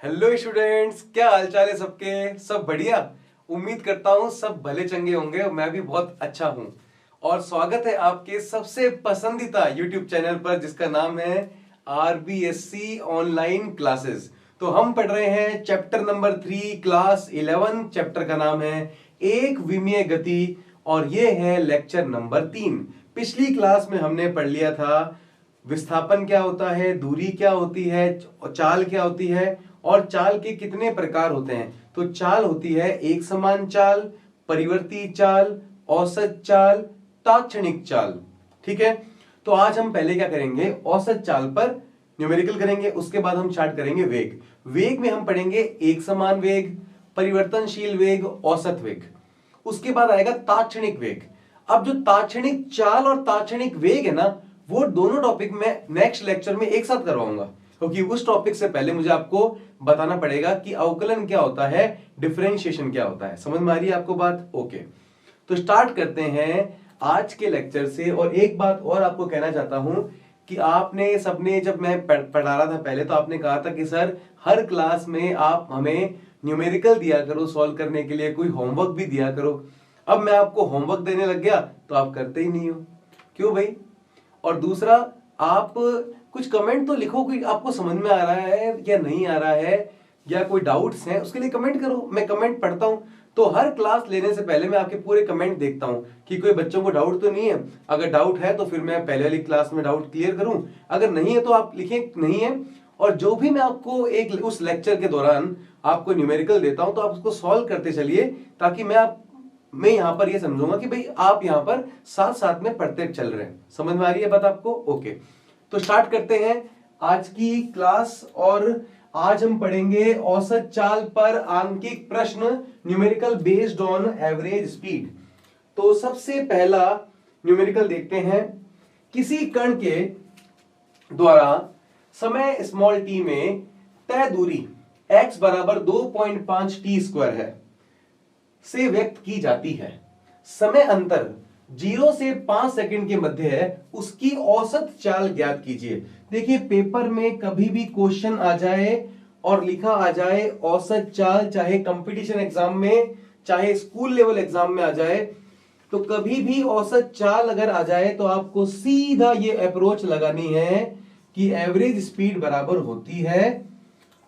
Hello students, क्या हालचाल है सबके। सब बढ़िया। उम्मीद करता हूँ सब भले चंगे होंगे और मैं भी बहुत अच्छा हूँ। और स्वागत है आपके सबसे पसंदीदा यूट्यूब चैनल पर जिसका नाम है RBSC ऑनलाइन क्लासेस। तो हम पढ़ रहे हैं चैप्टर नंबर 3 क्लास 11। चैप्टर का नाम है एक विमीय गति और ये है लेक्चर नंबर 3। पिछली क्लास में हमने पढ़ लिया था विस्थापन क्या होता है, दूरी क्या होती है, चाल क्या होती है और चाल के कितने प्रकार होते हैं। तो चाल होती है एक समान चाल, परिवर्ती चाल, औसत चाल, ताक्षणिक चाल। ठीक है। तो आज हम पहले क्या करेंगे, औसत चाल पर न्यूमेरिकल करेंगे। उसके बाद हम स्टार्ट करेंगे वेग। वेग में हम पढ़ेंगे एक समान वेग, परिवर्तनशील वेग, औसत वेग। उसके बाद आएगा ताक्षणिक वेग। अब जो ताक्षणिक चाल और ताक्षणिक वेग है ना, वो दोनों टॉपिक में नेक्स्ट लेक्चर में एक साथ करवाऊंगा, क्योंकि उस टॉपिक से पहले मुझे आपको बताना पड़ेगा कि अवकलन क्या होता है, डिफरेंशिएशन क्या होता है। समझ में आ रही है आपको बात? ओके। तो स्टार्ट करते हैं आज के लेक्चर से। और एक बात और आपको कहना चाहता हूं कि आपने सबने, जब मैं पढ़ा रहा था पहले, तो आपने कहा था कि सर हर क्लास में आप हमें न्यूमेरिकल दिया करो सॉल्व करने के लिए, कोई होमवर्क भी दिया करो। अब मैं आपको होमवर्क देने लग गया तो आप करते ही नहीं हो। क्यों भाई? और दूसरा, आप कुछ कमेंट तो लिखो कि आपको समझ में आ रहा है या नहीं आ रहा है, या कोई डाउट्स हैं उसके लिए कमेंट करो। मैं कमेंट पढ़ता हूं। तो हर क्लास लेने से पहले मैं आपके पूरे कमेंट देखता हूं कि कोई बच्चों को डाउट तो नहीं है। अगर डाउट है तो फिर मैं पहले वाली क्लास में डाउट क्लियर करूं, अगर नहीं है तो आप लिखें नहीं है। और जो भी मैं आपको एक उस लेक्चर के दौरान आपको न्यूमेरिकल देता हूं तो आप उसको सॉल्व करते चलिए, ताकि मैं यहां पर ये समझूंगा कि भाई आप यहां पर साथ साथ में पढ़ते चल रहे हैं। समझ में आ रही है बात आपको? ओके। तो स्टार्ट करते हैं आज की क्लास। और आज हम पढ़ेंगे औसत चाल पर आंकिक प्रश्न, numerical based on average speed. तो सबसे पहला न्यूमेरिकल देखते हैं। किसी कण के द्वारा समय स्मॉल टी में तय दूरी x बराबर 2.5 टी स्क्वायर है से व्यक्त की जाती है। समय अंतर 0 से 5 सेकंड के मध्य है, उसकी औसत चाल ज्ञात कीजिए। देखिए, पेपर में कभी भी क्वेश्चन आ जाए और लिखा आ जाए औसत चाल, चाहे कंपटीशन एग्जाम में चाहे स्कूल लेवल एग्जाम में आ जाए, तो कभी भी औसत चाल अगर आ जाए तो आपको सीधा ये अप्रोच लगानी है कि एवरेज स्पीड बराबर होती है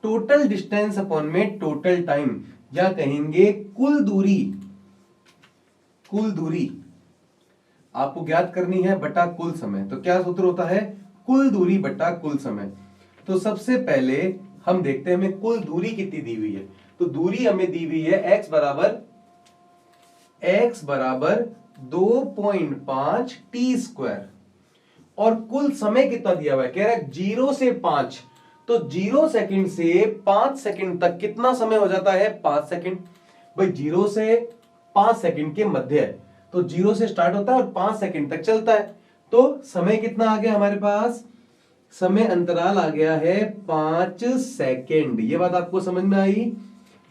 टोटल डिस्टेंस अपॉन में टोटल टाइम, या कहेंगे कुल दूरी। कुल दूरी आपको ज्ञात करनी है बटा कुल समय। तो क्या सूत्र होता है? कुल दूरी बटा कुल समय। तो सबसे पहले हम देखते हैं हमें कुल दूरी कितनी दी हुई है। तो दूरी हमें दी हुई है x बराबर 2.5 टी स्क्वायर। और कुल समय कितना दिया हुआ है? कह रहा है 0 से 5। तो 0 सेकंड से 5 सेकंड तक कितना समय हो जाता है? 5 सेकंड। भाई 0 से 5 सेकंड के मध्य है, तो 0 से स्टार्ट होता है और 5 सेकंड तक चलता है। तो समय कितना आ गया हमारे पास? समय अंतराल आ गया है 5 सेकंड। ये बात आपको समझ में आई?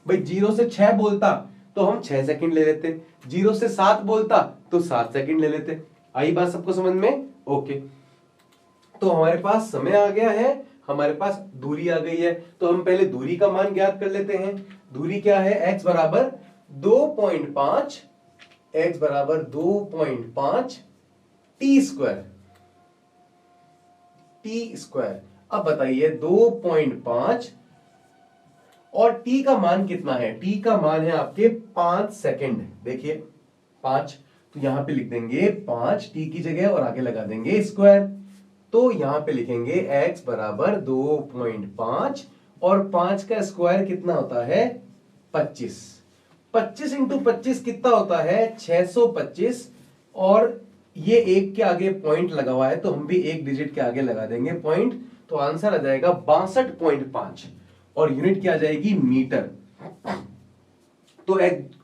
भाई 0 से 6 बोलता तो हम 6 सेकंड ले लेते, 0 से 7 बोलता तो 7 सेकंड ले लेते। आई बात सबको समझ में? ओके। तो हमारे पास समय आ गया है, हमारे पास दूरी आ गई है। तो हम पहले दूरी का मान ज्ञात कर लेते हैं। दूरी क्या है? x बराबर 2.5, x बराबर 2.5 टी स्क्वायर। T square. अब बताइए 2.5 और t का मान कितना है? t का मान है आपके 5 सेकंड। देखिए 5, तो यहां पे लिख देंगे 5 t की जगह और आगे लगा देंगे स्क्वायर। तो यहां पे लिखेंगे x बराबर 2.5 और 5 का स्क्वायर कितना होता है? 25। 25 इंटू 25 कितना होता है? 625। और ये एक के आगे पॉइंट लगा हुआ है तो हम भी एक डिजिट के आगे लगा देंगे पॉइंट। तो आंसर आ जाएगा 62.5 और यूनिट क्या आ जाएगी? मीटर। तो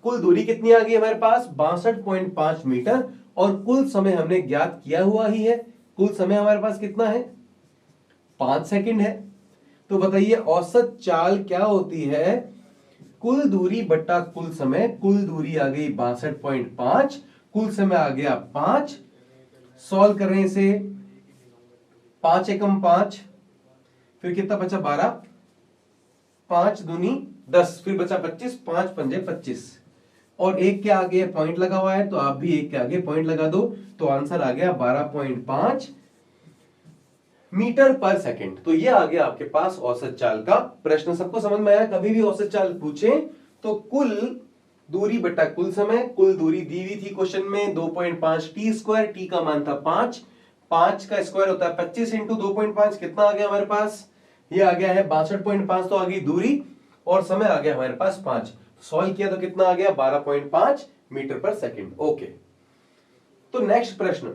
कुल दूरी कितनी आ गई हमारे पास? 62.5 मीटर। और कुल समय हमने ज्ञात किया हुआ ही है। कुल समय हमारे पास कितना है? 5 सेकंड है। तो बताइए औसत चाल क्या होती है? कुल दूरी बट्टा कुल समय। कुल दूरी आ गई 62.5, कुल समय आ गया 5। सॉल्व करने से 5 एकम 5, फिर कितना बचा? 12। 5 दूनी 10, फिर बचा 25, 5 पंजे 25, और एक के आगे पॉइंट लगा हुआ है तो आप भी एक के आगे पॉइंट लगा दो, तो आंसर आ गया 12.5 मीटर पर सेकंड। तो ये आ गया आपके पास औसत चाल का प्रश्न। सबको समझ में आया? कभी भी औसत चाल पूछे तो कुल दूरी बटा कुल समय, कुल दूरी दी हुई थी क्वेश्चन में 2.5 टी स्क्वायर, टी का मान था 5, 5 का स्क्वायर होता है 25 इंटू 2.5, कितना आ गया हमारे पास? ये आ गया है 62.5, तो आ गई दूरी और समय आ गया हमारे पास 5। सॉल्व किया तो कितना आ गया? 12.5 मीटर पर सेकंड। ओके, तो नेक्स्ट प्रश्न,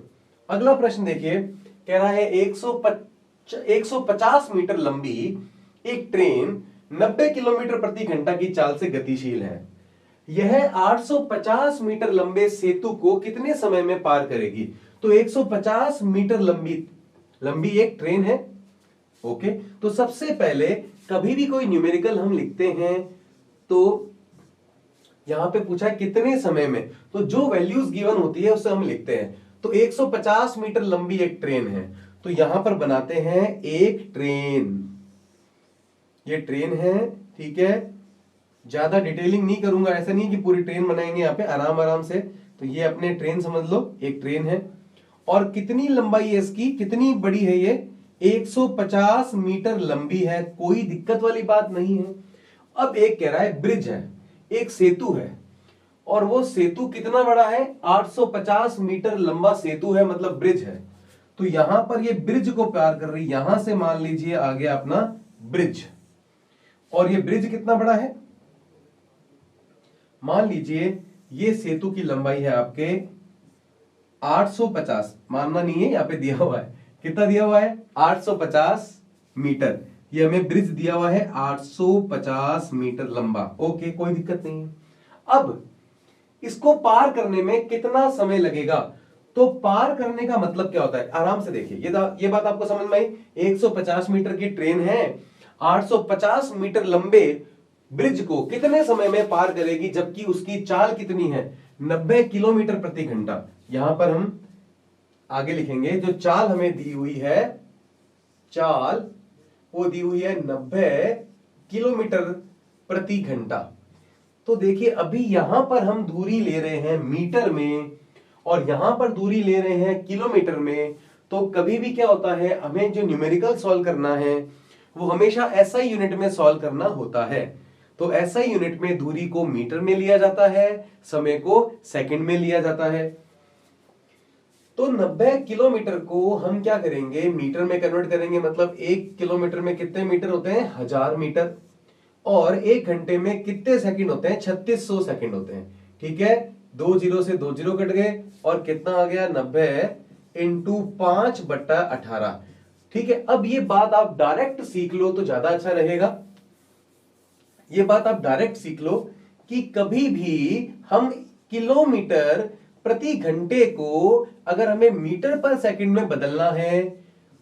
अगला प्रश्न देखिए, कह रहा है 150 मीटर लंबी एक ट्रेन 90 किलोमीटर प्रति घंटा की चाल से गतिशील है। यह 850 मीटर लंबे सेतु को कितने समय में पार करेगी? तो 150 मीटर लंबी एक ट्रेन है। ओके, तो सबसे पहले कभी भी कोई न्यूमेरिकल हम लिखते हैं तो यहां पे पूछा है कितने समय में, तो जो वैल्यूज गिवन होती है उसे हम लिखते हैं। तो 150 मीटर लंबी एक ट्रेन है, तो यहां पर बनाते हैं एक ट्रेन, ये ट्रेन है, ठीक है। ज्यादा डिटेलिंग नहीं करूंगा, ऐसा नहीं कि पूरी ट्रेन बनाएंगे यहाँ पे, आराम आराम से। तो ये अपने ट्रेन समझ लो, एक ट्रेन है। और कितनी लंबाई है इसकी, कितनी बड़ी है ये? 150 मीटर लंबी है, कोई दिक्कत वाली बात नहीं है। अब एक कह रहा है ब्रिज है, एक सेतु है, और वो सेतु कितना बड़ा है? 850 मीटर लंबा सेतु है, मतलब ब्रिज है। तो यहां पर ये ब्रिज को पार कर रही, यहां से मान लीजिए आ गया अपना ब्रिज, और ये ब्रिज कितना बड़ा है? मान लीजिए ये सेतु की लंबाई है आपके 850, मानना नहीं है, यहां पे दिया हुआ है, कितना दिया हुआ है? 850 मीटर। ये हमें ब्रिज दिया हुआ है 850 मीटर लंबा। ओके, कोई दिक्कत नहीं है। अब इसको पार करने में कितना समय लगेगा? तो पार करने का मतलब क्या होता है, आराम से देखिए, ये बात आपको समझ में आई। 150 मीटर की ट्रेन है, 850 मीटर लंबे ब्रिज को कितने समय में पार करेगी, जबकि उसकी चाल कितनी है? 90 किलोमीटर प्रति घंटा। यहां पर हम आगे लिखेंगे, जो चाल हमें दी हुई है, चाल वो दी हुई है 90 किलोमीटर प्रति घंटा। तो देखिए अभी यहां पर हम दूरी ले रहे हैं मीटर में, और यहां पर दूरी ले रहे हैं किलोमीटर में। तो कभी भी क्या होता है, हमें जो न्यूमेरिकल सॉल्व करना है वो हमेशा एसआई यूनिट में सॉल्व करना होता है। तो एसआई यूनिट में दूरी को मीटर में लिया जाता है, समय को सेकंड में लिया जाता है। तो 90 किलोमीटर को हम क्या करेंगे, मीटर में कन्वर्ट करेंगे, मतलब 1 किलोमीटर में कितने मीटर होते हैं? 1000 मीटर। और 1 घंटे में कितने सेकंड होते हैं? 3600 सेकंड होते हैं, ठीक है। 2 जीरो से 2 जीरो कट गए, और कितना आ गया? 90 इंटू 5/18, ठीक है। अब ये बात आप डायरेक्ट सीख लो तो ज्यादा अच्छा रहेगा। ये बात आप डायरेक्ट सीख लो कि कभी भी हम किलोमीटर प्रति घंटे को अगर हमें मीटर पर सेकंड में बदलना है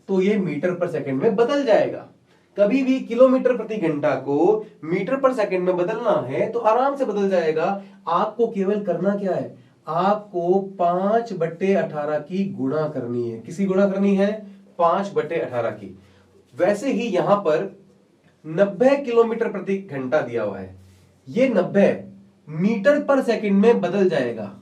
तो ये मीटर पर सेकंड में बदल जाएगा। कभी भी किलोमीटर प्रति घंटा को मीटर पर सेकंड में बदलना है तो आराम से बदल जाएगा। आपको केवल करना क्या है, आपको 5/18 की गुणा करनी है। किसी गुणा करनी है? 5/18 की। वैसे ही यहां पर 90 किलोमीटर प्रति घंटा दिया हुआ है, ये 90 मीटर पर सेकंड में बदल जाएगा।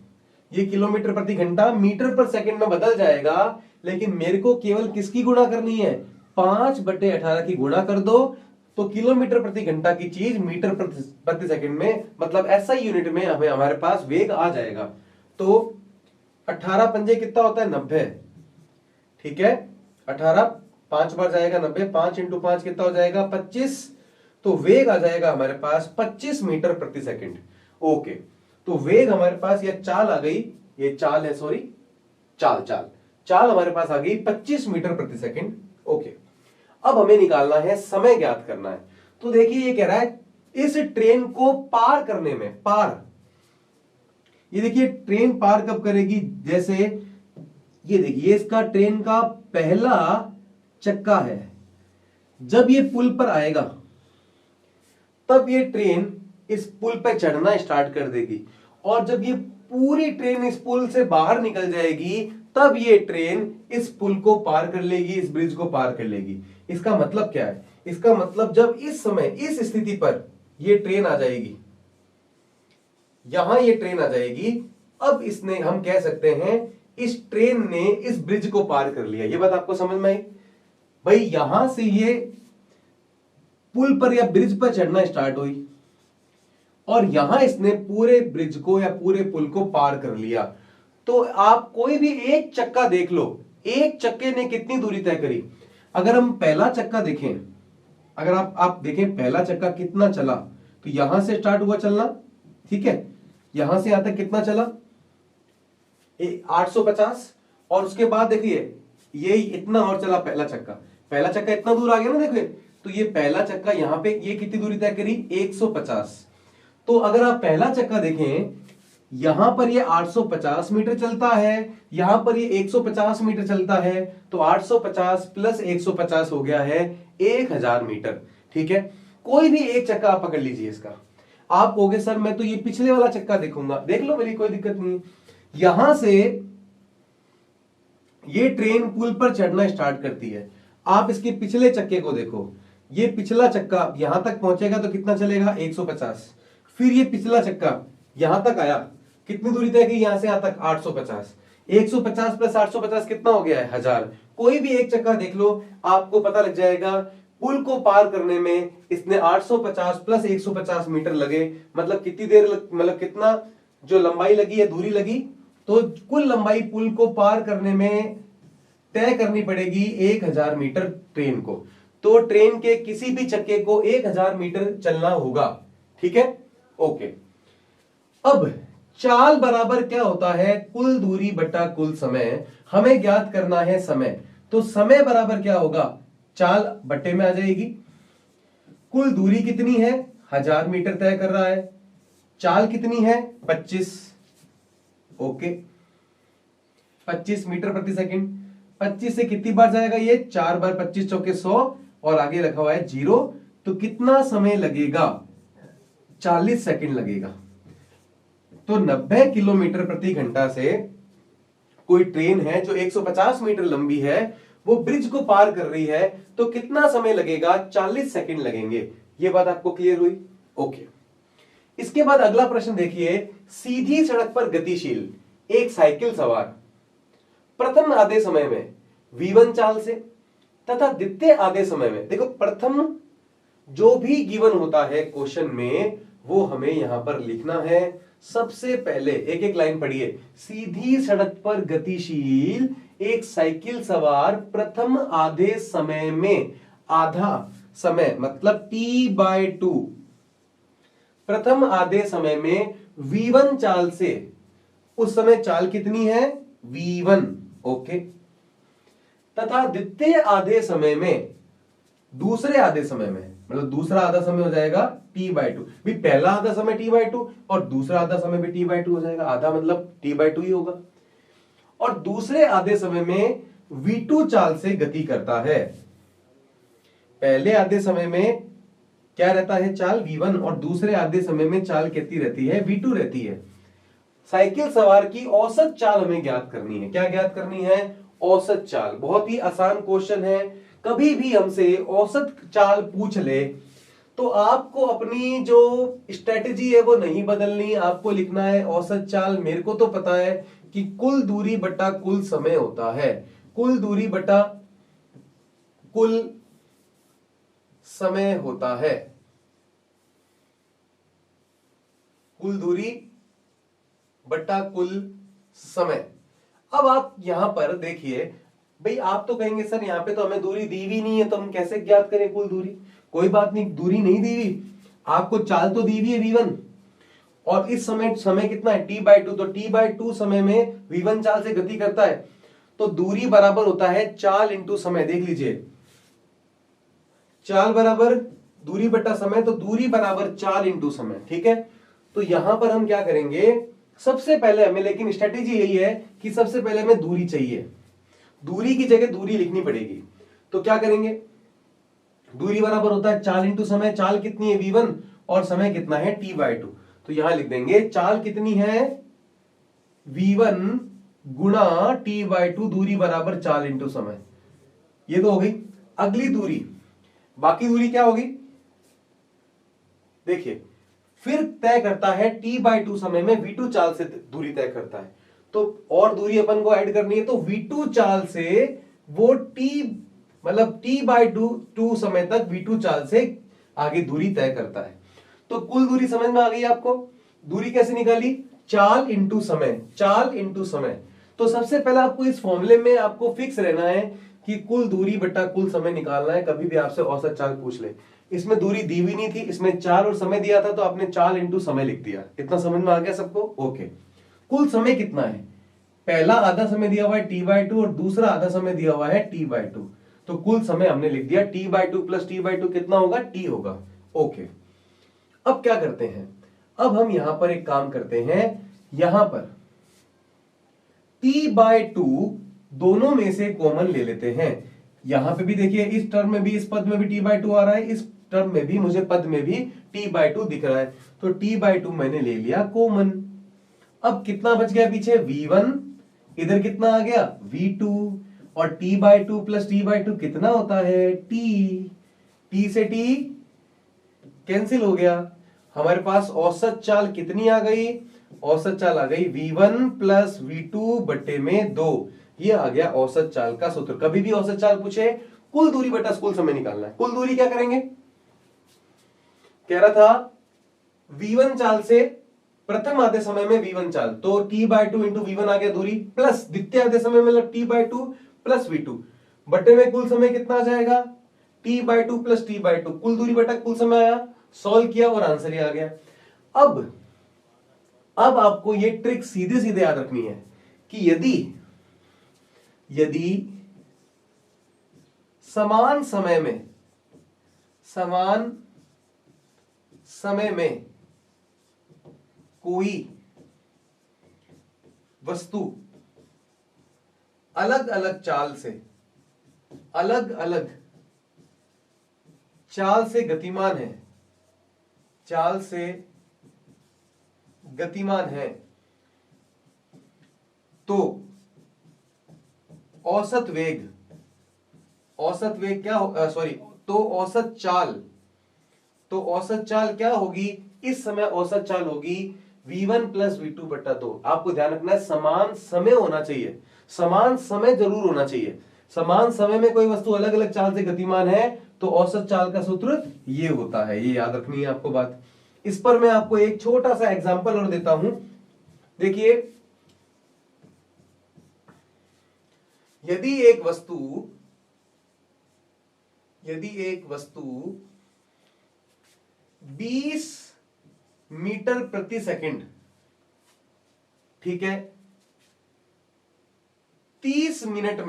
ये किलोमीटर प्रति घंटा मीटर पर सेकंड में बदल जाएगा, लेकिन मेरे को केवल किसकी गुणा करनी है? 5/18 की गुणा कर दो, तो किलोमीटर प्रति घंटा की चीज मीटर प्रति सेकंड में, मतलब एसआई यूनिट में हमें हमारे पास वेग आ जाएगा। तो 18 पंजे कितना होता है? 90, ठीक है। 18 5 बार जाएगा 90, 5 इंटू 5 कितना हो जाएगा? 25। तो वेग आ जाएगा हमारे पास 25 मीटर प्रति सेकंड। ओके, तो वेग हमारे पास, या चाल आ गई, ये चाल है, सॉरी, चाल हमारे पास आ गई 25 मीटर प्रति सेकंड। ओके, अब हमें निकालना है, समय ज्ञात करना है। तो देखिए ये कह रहा है इस ट्रेन को पार करने में, ये देखिए ट्रेन पार कब करेगी? जैसे ये देखिए इसका ट्रेन का पहला चक्का है, जब ये पुल पर आएगा तब ये ट्रेन इस पुल पर चढ़ना स्टार्ट कर देगी, और जब ये पूरी ट्रेन इस पुल से बाहर निकल जाएगी तब ये ट्रेन इस पुल को पार कर लेगी, इस ब्रिज को पार कर लेगी। इसका मतलब क्या है? इसका मतलब जब इस समय इस स्थिति पर ये ट्रेन आ जाएगी, यहां ये ट्रेन आ जाएगी, अब इसने, हम कह सकते हैं इस ट्रेन ने इस ब्रिज को पार कर लिया। ये बात आपको समझ में आई? भाई यहां से ये पुल पर या ब्रिज पर चढ़ना स्टार्ट हुई और यहां इसने पूरे ब्रिज को या पूरे पुल को पार कर लिया। तो आप कोई भी एक चक्का देख लो, एक चक्के ने कितनी दूरी तय करी। अगर हम पहला चक्का देखें, अगर आप देखें पहला चक्का कितना चला, तो यहां से स्टार्ट हुआ चलना, ठीक है, यहां से यहां तक कितना चला 850, और उसके बाद देखिए ये इतना और चला पहला चक्का इतना दूर आ गया ना, देखिए तो ये पहला चक्का यहां पे ये कितनी दूरी तय करी 150। तो अगर आप पहला चक्का देखें, यहां पर ये 850 मीटर चलता है, यहां पर ये 150 मीटर चलता है, तो 850 प्लस 150 हो गया है 1000 मीटर। ठीक है, कोई भी एक चक्का आप पकड़ लीजिए इसका। आप कहोगे सर मैं तो ये पिछले वाला चक्का देखूंगा, देख लो, मेरी कोई दिक्कत नहीं है। यहां से ये ट्रेन पुल पर चढ़ना स्टार्ट करती है, आप इसके पिछले चक्के को देखो, ये पिछला चक्का यहां तक पहुंचेगा तो कितना चलेगा 150, फिर ये पिछला चक्का यहां तक आया, कितनी दूरी तय की यहां से यहां तक 850, 150 प्लस 850 कितना हो गया है 1000। कोई भी एक चक्का देख लो, आपको पता लग जाएगा पुल को पार करने में इसने 850 प्लस 150 मीटर लगे, मतलब कितनी देर मतलब कितना जो लंबाई लगी है, दूरी लगी, तो कुल लंबाई पुल को पार करने में तय करनी पड़ेगी 1000 मीटर ट्रेन को। तो ट्रेन के किसी भी चक्के को 1000 मीटर चलना होगा। ठीक है, ओके। अब चाल बराबर क्या होता है, कुल दूरी बटा कुल समय। हमें ज्ञात करना है समय, तो समय बराबर क्या होगा, चाल बट्टे में आ जाएगी। कुल दूरी कितनी है 1000 मीटर तय कर रहा है, चाल कितनी है 25, ओके 25 मीटर प्रति सेकंड। 25 से कितनी बार जाएगा ये, 4 बार, 25 चौके 100, और आगे रखा हुआ है 0, तो कितना समय लगेगा 40 सेकंड लगेगा। तो 90 किलोमीटर प्रति घंटा से कोई ट्रेन है जो 150 मीटर लंबी है, वो ब्रिज को पार कर रही है, तो कितना समय लगेगा 40 सेकंड लगेंगे। ये बात आपको क्लियर हुई? ओके। इसके बाद अगला प्रश्न देखिए, सीधी सड़क पर गतिशील एक साइकिल सवार प्रथम आधे समय में v1 चाल से तथा द्वितीय आधे समय में, देखो प्रथम जो भी गिवन होता है क्वेश्चन में वो हमें यहां पर लिखना है। सबसे पहले एक एक लाइन पढ़िए, सीधी सड़क पर गतिशील एक साइकिल सवार प्रथम आधे समय में, आधा समय मतलब t/2, प्रथम आधे समय में v1 चाल से, उस समय चाल कितनी है v1, ओके, तथा द्वितीय आधे समय में, दूसरे आधे समय में, मतलब दूसरा आधा समय हो जाएगा t/2, भी पहला आधा समय t/2 और दूसरा आधा समय भी t/2 हो जाएगा, आधा मतलब t/2 ही होगा। और दूसरे आधे समय में v2 चाल से गति करता है। पहले आधे समय में क्या रहता है चाल v1, और दूसरे आधे समय में चाल कितनी रहती है v2 रहती है। साइकिल सवार की औसत चाल हमें ज्ञात करनी है। क्या ज्ञात करनी है, औसत चाल। बहुत ही आसान क्वेश्चन है, कभी भी हमसे औसत चाल पूछ ले तो आपको अपनी जो स्ट्रेटेजी है वो नहीं बदलनी, आपको लिखना है औसत चाल। मेरे को तो पता है कि कुल दूरी बटा कुल समय होता है, कुल दूरी बटा कुल समय होता है, कुल दूरी बटा कुल समय। अब आप यहां पर देखिए, भाई आप तो कहेंगे सर यहां पे तो हमें दूरी दी हुई नहीं है, तो हम कैसे ज्ञात करें कुल दूरी। कोई बात नहीं, दूरी नहीं दी हुई, आपको चाल तो दी हुई है v1, और इस समय कितना है t/2, तो t/2 समय में v1 चाल से गति करता है, तो दूरी बराबर होता है चाल इंटू समय। देख लीजिए, चाल बराबर दूरी बटा समय, तो दूरी बराबर चाल इंटू समय। ठीक है, तो यहां पर हम क्या करेंगे, सबसे पहले हमें, लेकिन स्ट्रेटेजी यही है कि सबसे पहले हमें दूरी चाहिए, दूरी की जगह दूरी लिखनी पड़ेगी। तो क्या करेंगे, दूरी बराबर होता है चाल इंटू समय। चाल कितनी है v1 और समय कितना है t/2, तो यहां लिख देंगे चाल कितनी है v1 गुणा t/2, दूरी बराबर चाल इंटू समय। ये तो हो गई। अगली दूरी, बाकी दूरी क्या होगी, देखिए फिर तय करता है t/2 समय में v2 चाल से दूरी तय करता है। तो और दूरी अपन को ऐड करनी है, तो v2 चाल से वो मतलब t/2 समय तक v2 चाल से आगे दूरी तय करता है। तो कुल दूरी समझ में आ गई आपको। दूरी कैसे निकाली, चाल इंटू समय, चाल इंटू समय। तो सबसे पहले आपको इस फॉर्मूले में आपको फिक्स रहना है कि कुल दूरी बटा कुल समय निकालना है। कभी भी आपसे औसत चाल पूछ ले, इसमें दूरी दी हुई नहीं थी, इसमें चाल और समय दिया था, तो आपने चाल इंटू समय लिख दिया। इतना समझ में आ गया सबको, ओके। कुल समय कितना है, पहला आधा समय दिया हुआ है t/2 और दूसरा आधा समय दिया हुआ है t/2। तो कुल समय हमने लिख दिया t/2 प्लस t/2 कितना होगा, t होगा, ओके। अब क्या करते हैं, अब हम यहां पर एक काम करते हैं, यहां पर t/2 दोनों में से कॉमन ले लेते हैं। यहां पे भी देखिए, इस टर्म में भी, इस पद में भी t/2 आ रहा है, इस टर्म में भी, मुझे पद में भी t/2 दिख रहा है, तो t/2 मैंने ले लिया कॉमन। अब कितना बच गया पीछे, v1, इधर कितना आ गया v2, और t/2 प्लस t/2 कितना होता है, t से t कैंसिल हो गया। हमारे पास औसत चाल कितनी आ गई, औसत चाल आ गई v1 प्लस v2 बटे में 2। ये आ गया औसत चाल का सूत्र। कभी भी औसत चाल पूछे, कुल दूरी बटा कुल समय निकालना है। कुल दूरी क्या करेंगे, कह रहा था v1 चाल से प्रथम आधे समय में v1 चाल, तो t/2 इंटू v1 आ गया दूरी, प्लस द्वितीय आधे समय में t/2 प्लस v2 बटे में कुल समय कितना आ जाएगा, t/2 प्लस t/2, कुल दूरी बटा कुल समय आया, सॉल्व किया और आंसर ही आ गया। अब आपको ये ट्रिक सीधे सीधे याद रखनी है कि यदि समान समय में कोई वस्तु अलग अलग चाल से गतिमान है, तो औसत चाल क्या होगी, इस समय औसत चाल होगी v1 प्लस v2 बटा 2। आपको ध्यान रखना है, समान समय होना चाहिए, समान समय जरूर होना चाहिए। समान समय में कोई वस्तु अलग अलग चाल से गतिमान है तो औसत चाल का सूत्र ये होता है, ये याद रखनी है आपको बात। इस पर मैं आपको एक छोटा सा एग्जांपल और देता हूं। देखिए, यदि एक वस्तु 20 मीटर प्रति सेकंड, ठीक है, 30 मिनट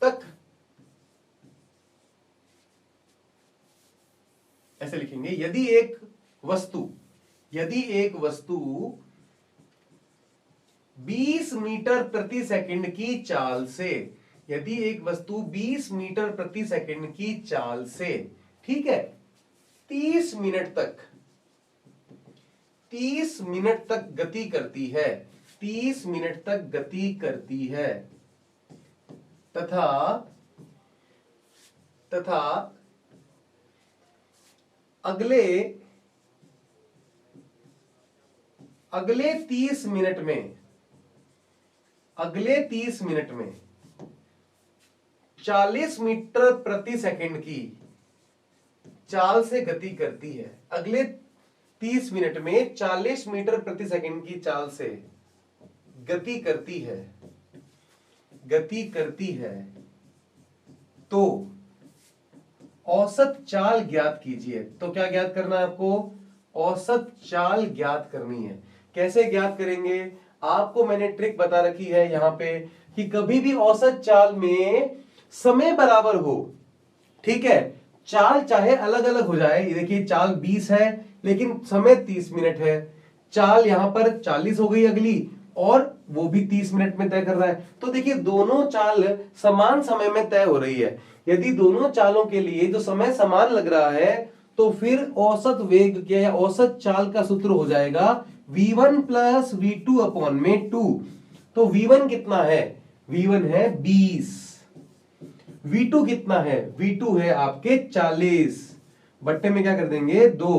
तक, ऐसे लिखेंगे, यदि एक वस्तु 20 मीटर प्रति सेकंड की चाल से, यदि एक वस्तु 20 मीटर प्रति सेकंड की चाल से, ठीक है, 30 मिनट तक गति करती है, 30 मिनट तक गति करती है, तथा अगले 30 मिनट में 40 मीटर प्रति सेकंड की चाल से गति करती है, अगले 30 मिनट में 40 मीटर प्रति सेकंड की चाल से गति करती है, तो औसत चाल ज्ञात कीजिए। तो क्या ज्ञात करना है आपको, औसत चाल ज्ञात करनी है। कैसे ज्ञात करेंगे, आपको मैंने ट्रिक बता रखी है यहां पे कि कभी भी औसत चाल में समय बराबर हो, ठीक है, चाल चाहे अलग अलग हो जाए, देखिए चाल 20 है लेकिन समय 30 मिनट है, चाल यहां पर 40 हो गई अगली, और वो भी 30 मिनट में तय कर रहा है, तो देखिए दोनों चाल समान समय में तय हो रही है। यदि दोनों चालों के लिए जो समय समान लग रहा है, तो फिर औसत वेग या औसत चाल का सूत्र हो जाएगा V1 प्लस V2 अपॉन में 2। तो V1 कितना है? V1 है 20। V2 कितना है? V2 है आपके 40। बट्टे में क्या कर देंगे? 2।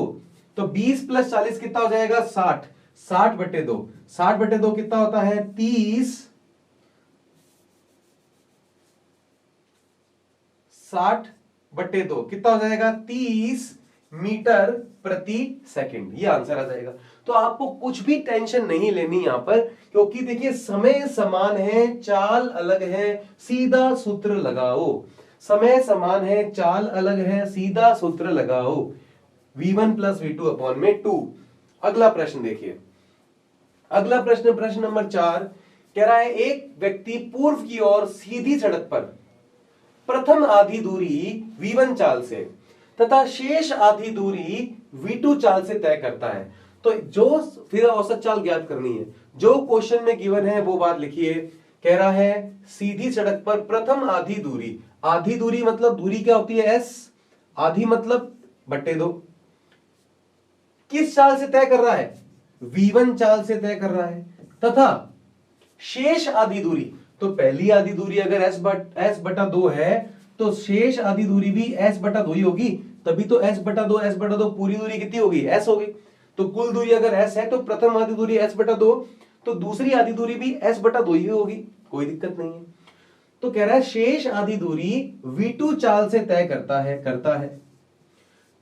तो 20 प्लस 40 कितना हो जाएगा? 60। 60 बट्टे 2। 60 बट्टे 2 कितना होता है? 30। 60 बट्टे 2 कितना हो जाएगा? 30 मीटर प्रति सेकंड। ये आंसर आ जाएगा। तो आपको कुछ भी टेंशन नहीं लेनी यहां पर, क्योंकि देखिए समय समान है, चाल अलग है, सीधा सूत्र लगाओ। समय समान है, चाल अलग है, सीधा सूत्र लगाओ। V1 प्लस V2 अपॉन में 2। अगला प्रश्न देखिए। अगला प्रश्न, प्रश्न नंबर 4 कह रहा है एक व्यक्ति पूर्व की ओर सीधी सड़क पर प्रथम आधी दूरी V1 चाल से तथा शेष आधी दूरी V2 चाल से तय करता है। तो जो फिर औसत चाल ज्ञात करनी है। जो क्वेश्चन में गिवन है वो बात लिखिए। कह रहा है सीधी सड़क पर प्रथम आधी दूरी। आधी दूरी मतलब दूरी क्या होती है? S। आधी मतलब बट्टे 2। किस चाल से तय कर रहा है? V1 चाल से तय कर रहा है। तथा शेष आधी दूरी, तो पहली आधी दूरी अगर S बटा 2 है तो शेष आधी दूरी भी S बटा 2 ही होगी। तभी तो S बटा 2 पूरी दूरी कितनी होगी? S होगी। तो कुल दूरी अगर S है तो प्रथम आधी दूरी S बटा 2, तो दूसरी आधी दूरी भी S बटा 2 ही होगी। कोई दिक्कत नहीं है। तो कह रहा है शेष आधी दूरी V2 चाल से तय करता है।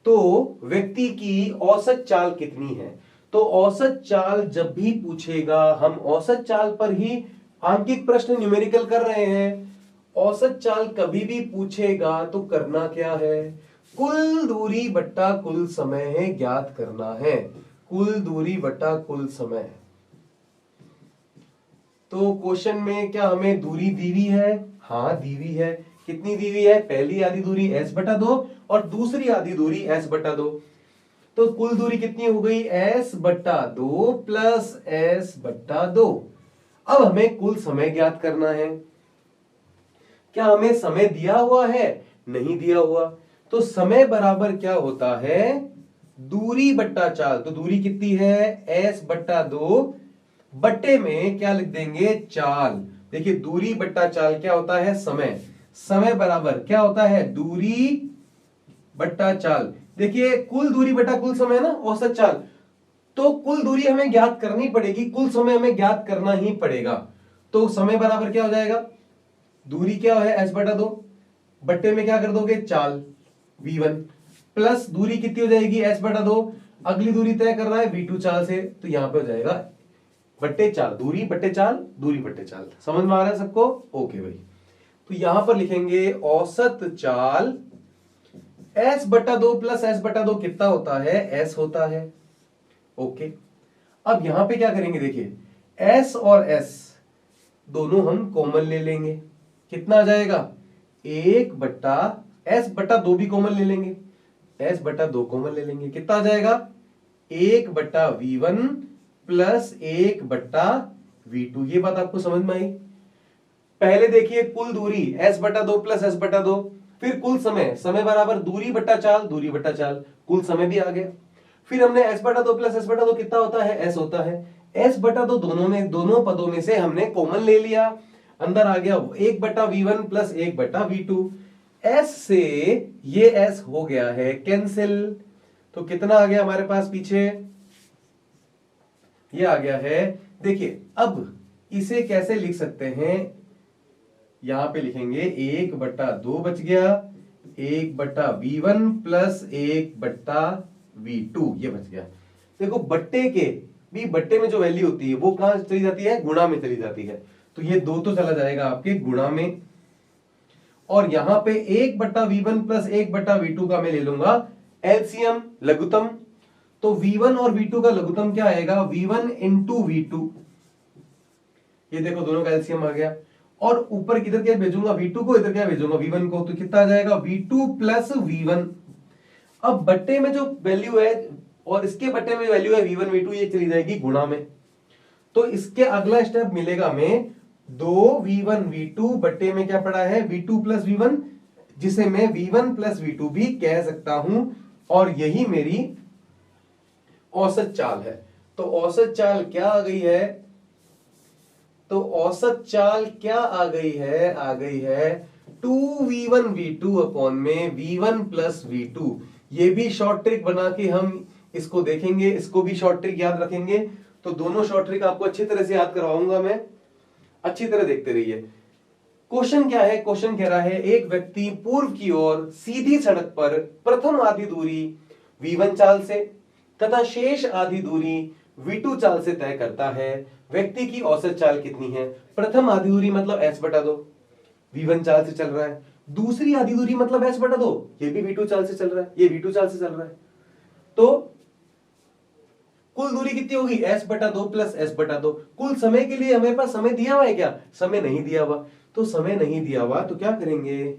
तो व्यक्ति की औसत चाल कितनी है? तो औसत चाल जब भी पूछेगा, हम औसत चाल पर ही आंकिक प्रश्न न्यूमेरिकल कर रहे हैं। औसत चाल कभी भी पूछेगा तो करना क्या है? कुल दूरी बट्टा कुल समय है ज्ञात करना है। कुल दूरी बट्टा कुल समय। तो क्वेश्चन में क्या हमें दूरी दी हुई है? हाँ दी हुई है। कितनी दी हुई है? पहली आधी दूरी S बटा 2 और दूसरी आधी दूरी S बटा 2। तो कुल दूरी कितनी हो गई? S बटा 2 प्लस S बटा 2। अब हमें कुल समय ज्ञात करना है। क्या हमें समय दिया हुआ है? नहीं दिया हुआ। तो समय बराबर क्या होता है? दूरी बट्टा चाल। तो दूरी कितनी है? S बट्टा 2 बट्टे में क्या लिख देंगे? चाल। देखिए दूरी बट्टा चाल क्या होता है? समय। समय बराबर क्या होता है? दूरी बट्टा चाल। देखिए कुल दूरी बट्टा कुल समय है ना, औसत चाल। तो कुल दूरी हमें ज्ञात करनी पड़ेगी, कुल समय हमें ज्ञात करना ही पड़ेगा। तो समय बराबर क्या हो जाएगा? दूरी क्या है? S बटा 2 बट्टे में क्या कर दोगे? चाल V1 प्लस दूरी कितनी हो जाएगी? S बटा 2। अगली दूरी तय कर रहा है V2 चाल से, तो यहां पे हो जाएगा बट्टे चाल। दूरी बट्टे चाल, दूरी बट्टे चाल। समझ में आ रहा है सबको? ओके भाई। तो यहां पर लिखेंगे औसत चाल S बटा 2 प्लस S बटा 2 कितना होता है? S होता है। ओके। अब यहां पे क्या करेंगे? देखिए S और S दोनों हम कॉमन ले लेंगे। कितना आ जाएगा? 1 बट्टा S बटा 2 भी कॉमन ले लेंगे। S बटा 2 कॉमन ले लेंगे। कितना आ जाएगा? 1 बट्टा V1 प्लस 1 बट्टा V2। ये बात आपको समझ में आई? पहले देखिए कुल दूरी S बटा 2 प्लस S बटा 2, फिर कुल समय। समय बराबर दूरी बट्टा चाल, दूरी बट्टा चाल। कुल समय भी आ गया। फिर हमने S बटा 2 प्लस S बटा 2 कितना होता है? S होता है। S बटा 2 दोनों पदों में से हमने कॉमन ले लिया। अंदर आ गया 1 बटा V1 प्लस 1 बटा V2। S से ये S हो गया है कैंसिल। तो कितना आ गया हमारे पास पीछे? ये आ गया है। देखिए अब इसे कैसे लिख सकते हैं? यहां पे लिखेंगे 1 बट्टा 2 बच गया, 1 बट्टा V1 प्लस 1 बट्टा V2 ये बच गया। देखो बट्टे के भी, बट्टे में जो वैल्यू होती है वो कहां चली जाती है? गुणा में चली जाती है। तो ये 2 तो चला जाएगा आपके गुणा में। और यहां पे 1 बट्टा V1 प्लस 1 बट्टा V2 का मैं ले लूंगा एलसीएम, लघुत्तम। तो V1 और V2 का लघुत्तम क्या आएगा? V1 into V2। ये देखो दोनों का एलसीएम आ गया। और ऊपर किधर क्या भेजूंगा? V2 को, इधर क्या भेजूंगा? V1 को। तो कितना आ जाएगा? V2 plus V1। अब बट्टे में जो वैल्यू है और इसके बट्टे में वैल्यू है V1 V2, ये चली जाएगी गुणा में। तो इसके अगला स्टेप मिलेगा हमें 2V1 V2 बट्टे में क्या पड़ा है? V2 प्लस V1, जिसे मैं V1 प्लस V2 भी कह सकता हूं। और यही मेरी औसत चाल है। तो औसत चाल क्या आ गई है? तो औसत चाल क्या आ गई है? आ गई है 2v1v2 अपॉन में v1 प्लस v2। ये भी शॉर्ट ट्रिक बना के हम इसको देखेंगे, इसको भी शॉर्ट ट्रिक याद रखेंगे। तो दोनों शॉर्ट ट्रिक आपको अच्छी तरह से याद करवाऊंगा मैं, अच्छी तरह देखते रहिए। क्वेश्चन क्या है? क्वेश्चन कह रहा है एक व्यक्ति पूर्व की ओर सीधी सड़क पर प्रथम आधी दूरी v1 चाल से तथा शेष आधी दूरी v2 चाल से तय करता है। व्यक्ति की औसत चाल कितनी है? प्रथम आधी दूरी मतलब s बटा 2, v1 चाल से चल रहा है। दूसरी आधी दूरी मतलब s बटा 2, ये भी v2 चाल से चल रहा है, ये v2 चाल से चल रहा है। तो कुल दूरी कितनी होगी? s बटा 2 प्लस s बटा 2। कुल समय के लिए हमारे पास समय दिया हुआ है क्या? समय नहीं दिया हुआ। तो समय नहीं दिया हुआ तो क्या करेंगे?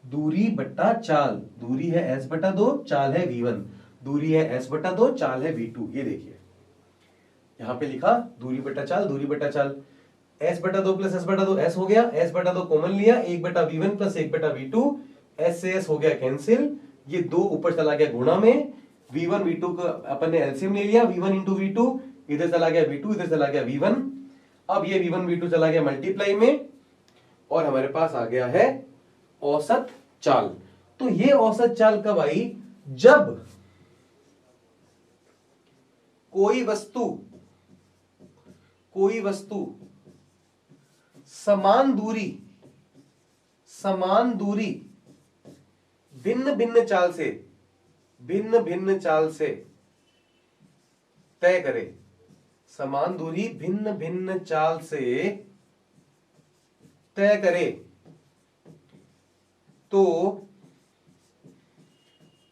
दूरी बट्टा चाल। दूरी है s बटा 2, चाल है v1। दूरी है s बटा 2, चाल है v2। ये देखिए यहां पे लिखा दूरी बट्टा चाल, दूरी बट्टा चाल। s बटा 2 प्लस s बटा 2 s हो गया, s बटा 2 कॉमन लिया, 1 बटा v1 प्लस 1 बटा v2, s से s हो गया कैंसिल, ये 2 ऊपर चला गया गुणा में, v1 v2 को अपन ने एलसीएम ले लिया, v1 इंटू v2, इधर चला गया v2, इधर चला गया v1। अब ये v1 v2 चला गया मल्टीप्लाई में और हमारे पास आ गया है औसत चाल। तो ये औसत चाल कब आई? जब कोई वस्तु समान दूरी भिन्न भिन्न चाल से तय करे। समान दूरी भिन्न भिन्न चाल से तय करे तो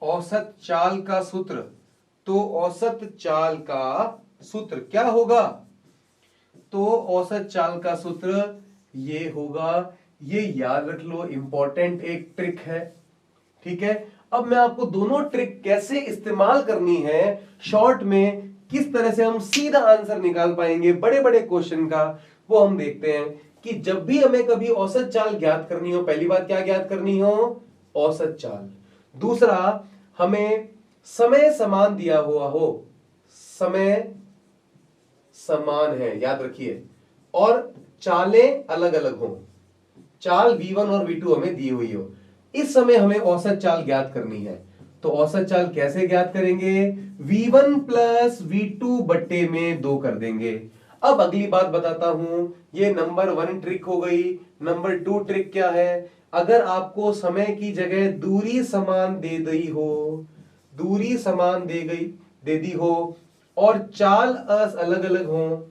औसत चाल का सूत्र क्या होगा? तो औसत चाल का सूत्र ये होगा, ये याद रख लो, इंपॉर्टेंट एक ट्रिक है। ठीक है, अब मैं आपको दोनों ट्रिक कैसे इस्तेमाल करनी है शॉर्ट में, किस तरह से हम सीधा आंसर निकाल पाएंगे बड़े बड़े क्वेश्चन का, वो हम देखते हैं। कि जब भी हमें कभी औसत चाल ज्ञात करनी हो, पहली बात क्या ज्ञात करनी हो? औसत चाल। दूसरा, हमें समय समान दिया हुआ हो, समय समान है याद रखिए, और चालें अलग अलग हो, चाल v1 और v2 हमें दी हुई हो, इस समय हमें औसत चाल ज्ञात करनी है। तो औसत चाल कैसे ज्ञात करेंगे? v1 प्लस v2 बट्टे में 2 कर देंगे। अब अगली बात बताता हूं, ये नंबर 1 ट्रिक हो गई। नंबर 2 ट्रिक क्या है? अगर आपको समय की जगह दूरी समान दे दी हो, दूरी समान दे दी हो और चाल अलग अलग हो,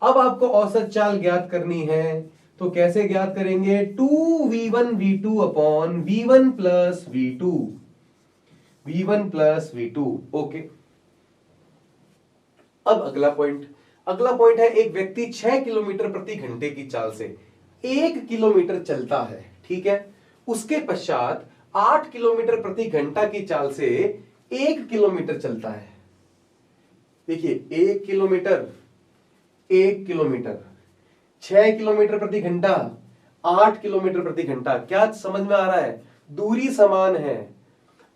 अब आपको औसत चाल ज्ञात करनी है। तो कैसे ज्ञात करेंगे? 2v1 v2 upon v1 plus v2, v1 plus v2। Okay, अब अगला पॉइंट है, एक व्यक्ति 6 किलोमीटर प्रति घंटे की चाल से 1 किलोमीटर चलता है। ठीक है, उसके पश्चात 8 किलोमीटर प्रति घंटा की चाल से 1 किलोमीटर चलता है। देखिए 1 किलोमीटर 6 किलोमीटर प्रति घंटा, 8 किलोमीटर प्रति घंटा। क्या समझ में आ रहा है? दूरी समान है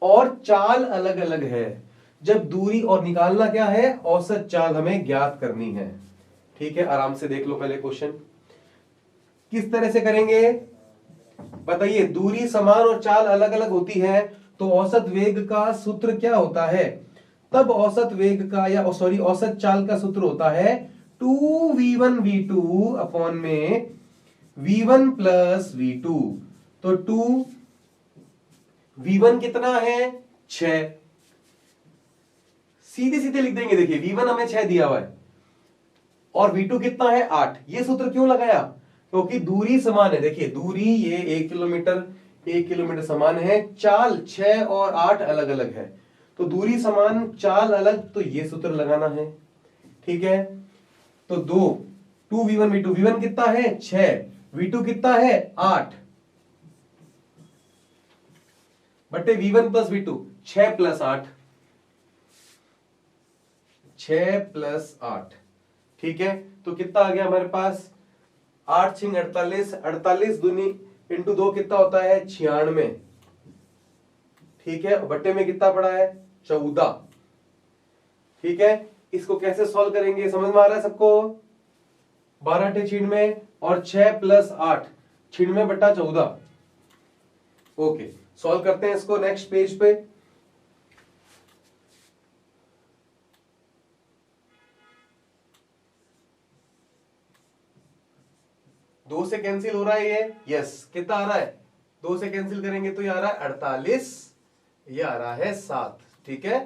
और चाल अलग अलग है। जब दूरी और निकालना क्या है? औसत चाल हमें ज्ञात करनी है। ठीक है, आराम से देख लो पहले क्वेश्चन किस तरह से करेंगे बताइए। दूरी समान और चाल अलग अलग होती है तो औसत वेग का सूत्र क्या होता है? तब औसत वेग का औसत चाल का सूत्र होता है 2v1 v2 अपॉन में v1 प्लस v2। तो 2v1 कितना है? 6। सीधे सीधे लिख देंगे। देखिए v1 हमें 6 दिया हुआ है और v2 कितना है? 8। ये सूत्र क्यों लगाया? क्योंकि दूरी समान है। देखिए दूरी ये 1 किलोमीटर समान है, चाल 6 और 8 अलग अलग है। तो दूरी समान चाल अलग, तो ये सूत्र लगाना है। ठीक है, तो 2v1 v2, v1 कितना है? 6, v2 कितना है? 8 बटे v1 plus v2, 6 plus 8, 6 plus 8। ठीक है, तो कितना आ गया हमारे पास? 8 6 48, 48 दूनी इंटू 2 कितना होता है? 96। ठीक है, बट्टे में कितना पड़ा है? 14। ठीक है, इसको कैसे सॉल्व करेंगे, समझ में आ रहा है सबको? 12 × 96 और 6 + 8 96/14। ओके, सॉल्व करते हैं इसको नेक्स्ट पेज पे। दो से कैंसिल हो रहा है ये, यस। कितना आ रहा है? 2 से कैंसिल करेंगे तो ये आ रहा है 48, ये आ रहा है 7। ठीक है,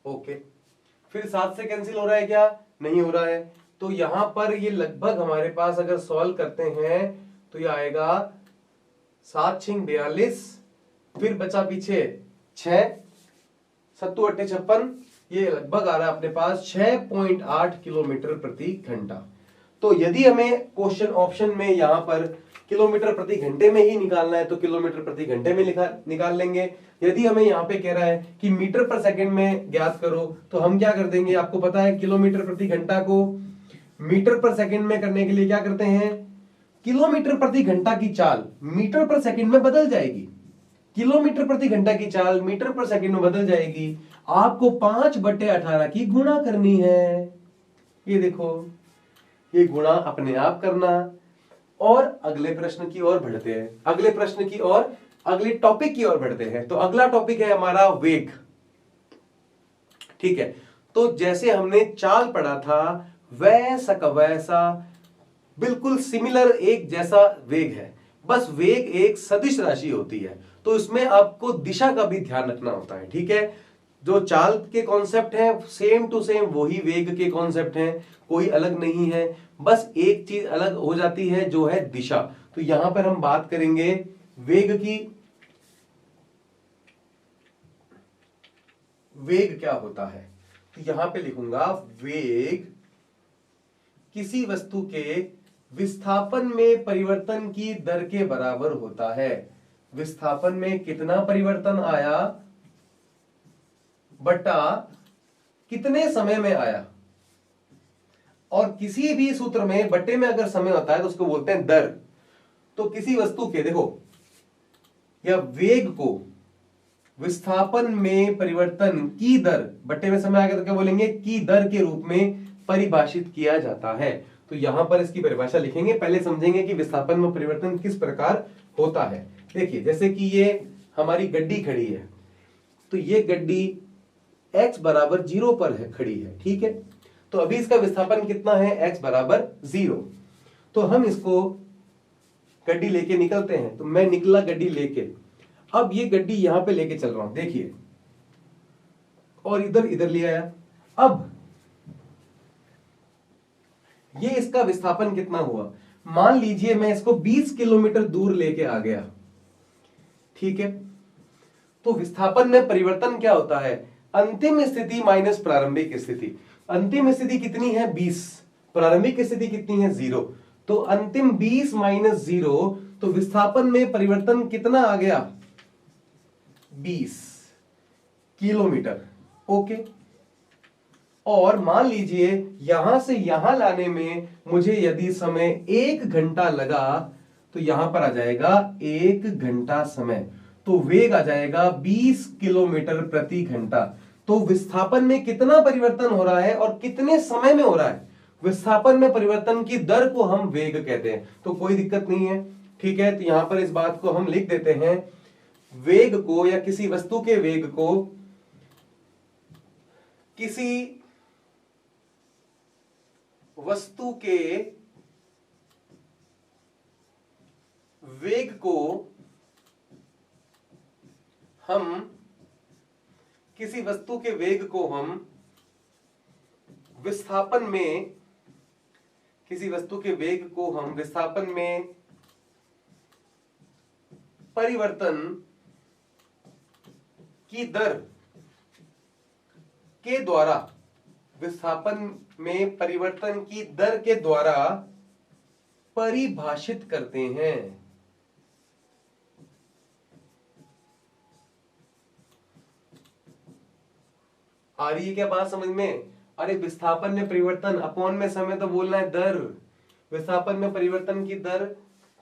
ओके। फिर 7 से कैंसिल हो रहा है क्या? नहीं हो रहा है। तो यहां पर ये लगभग हमारे पास अगर सॉल्व करते हैं तो ये आएगा 7 × 6 = 42, फिर बचा पीछे 6, 7 × 8 = 56, ये लगभग आ रहा है अपने पास 6.8 किलोमीटर प्रति घंटा। तो यदि हमें क्वेश्चन ऑप्शन में यहां पर किलोमीटर प्रति घंटे में ही निकालना है तो किलोमीटर प्रति घंटे में निकाल लेंगे। यदि हमें यहाँ पे कह रहा है कि मीटर पर सेकंड में ज्ञात करो तो हम क्या कर देंगे, आपको पता है किलोमीटर प्रति घंटा को मीटर पर सेकंड में करने के लिए क्या करते हैं, किलोमीटर प्रति घंटा की चाल मीटर पर सेकंड में बदल जाएगी। किलोमीटर प्रति घंटा की चाल मीटर पर सेकंड में बदल जाएगी। आपको 5/18 की गुणा करनी है। ये देखो, ये गुणा अपने आप करना। और अगले प्रश्न की ओर बढ़ते हैं, अगले प्रश्न की ओर, अगले टॉपिक की ओर बढ़ते हैं। तो अगला टॉपिक है हमारा वेग। ठीक है, तो जैसे हमने चाल पढ़ा था वैसा का वैसा बिल्कुल सिमिलर एक जैसा वेग है, बस वेग एक सदिश राशि होती है, तो इसमें आपको दिशा का भी ध्यान रखना होता है। ठीक है, जो चाल के कॉन्सेप्ट हैं सेम टू सेम वही वेग के कॉन्सेप्ट हैं, कोई अलग नहीं है, बस एक चीज अलग हो जाती है जो है दिशा। तो यहां पर हम बात करेंगे वेग की। वेग क्या होता है, तो यहां पे लिखूंगा वेग किसी वस्तु के विस्थापन में परिवर्तन की दर के बराबर होता है। विस्थापन में कितना परिवर्तन आया बटा कितने समय में आया। और किसी भी सूत्र में बट्टे में अगर समय होता है तो उसको बोलते हैं दर। तो किसी वस्तु के देखो या वेग को विस्थापन में परिवर्तन की दर बट्टे में समय आएगा तो क्या बोलेंगे, की दर के रूप में परिभाषित किया जाता है। तो यहां पर इसकी परिभाषा लिखेंगे, पहले समझेंगे कि विस्थापन में परिवर्तन किस प्रकार होता है। देखिए जैसे कि ये हमारी गड्डी खड़ी है, तो ये गड्डी x = 0 पर है खड़ी है। ठीक है, तो अभी इसका विस्थापन कितना है, x = 0। तो हम इसको गड्डी लेके निकलते हैं, तो मैं निकला गड्डी लेके, अब ये गड्डी यहां पे लेके चल रहा हूं, देखिए, और इधर ले आया। अब ये इसका विस्थापन कितना हुआ, मान लीजिए मैं इसको 20 किलोमीटर दूर लेके आ गया। ठीक है, तो विस्थापन में परिवर्तन क्या होता है, अंतिम स्थिति माइनस प्रारंभिक स्थिति। अंतिम स्थिति कितनी है 20, प्रारंभिक स्थिति कितनी है 0, तो अंतिम 20 - 0, तो विस्थापन में परिवर्तन कितना आ गया 20 किलोमीटर। ओके, और मान लीजिए यहां से यहां लाने में मुझे यदि समय 1 घंटा लगा तो यहां पर आ जाएगा 1 घंटा समय, तो वेग आ जाएगा 20 किलोमीटर प्रति घंटा। तो विस्थापन में कितना परिवर्तन हो रहा है और कितने समय में हो रहा है, विस्थापन में परिवर्तन की दर को हम वेग कहते हैं। तो कोई दिक्कत नहीं है। ठीक है, तो यहां पर इस बात को हम लिख देते हैं, वेग को या किसी वस्तु के वेग को किसी वस्तु के वेग को हम किसी वस्तु के वेग को हम विस्थापन में, किसी वस्तु के वेग को हम विस्थापन में परिवर्तन की दर के द्वारा, विस्थापन में परिवर्तन की दर के द्वारा परिभाषित करते हैं। आ रही है क्या बात समझ में? अरे विस्थापन में परिवर्तन अपॉन में समय तो बोलना है दर, विस्थापन में परिवर्तन की दर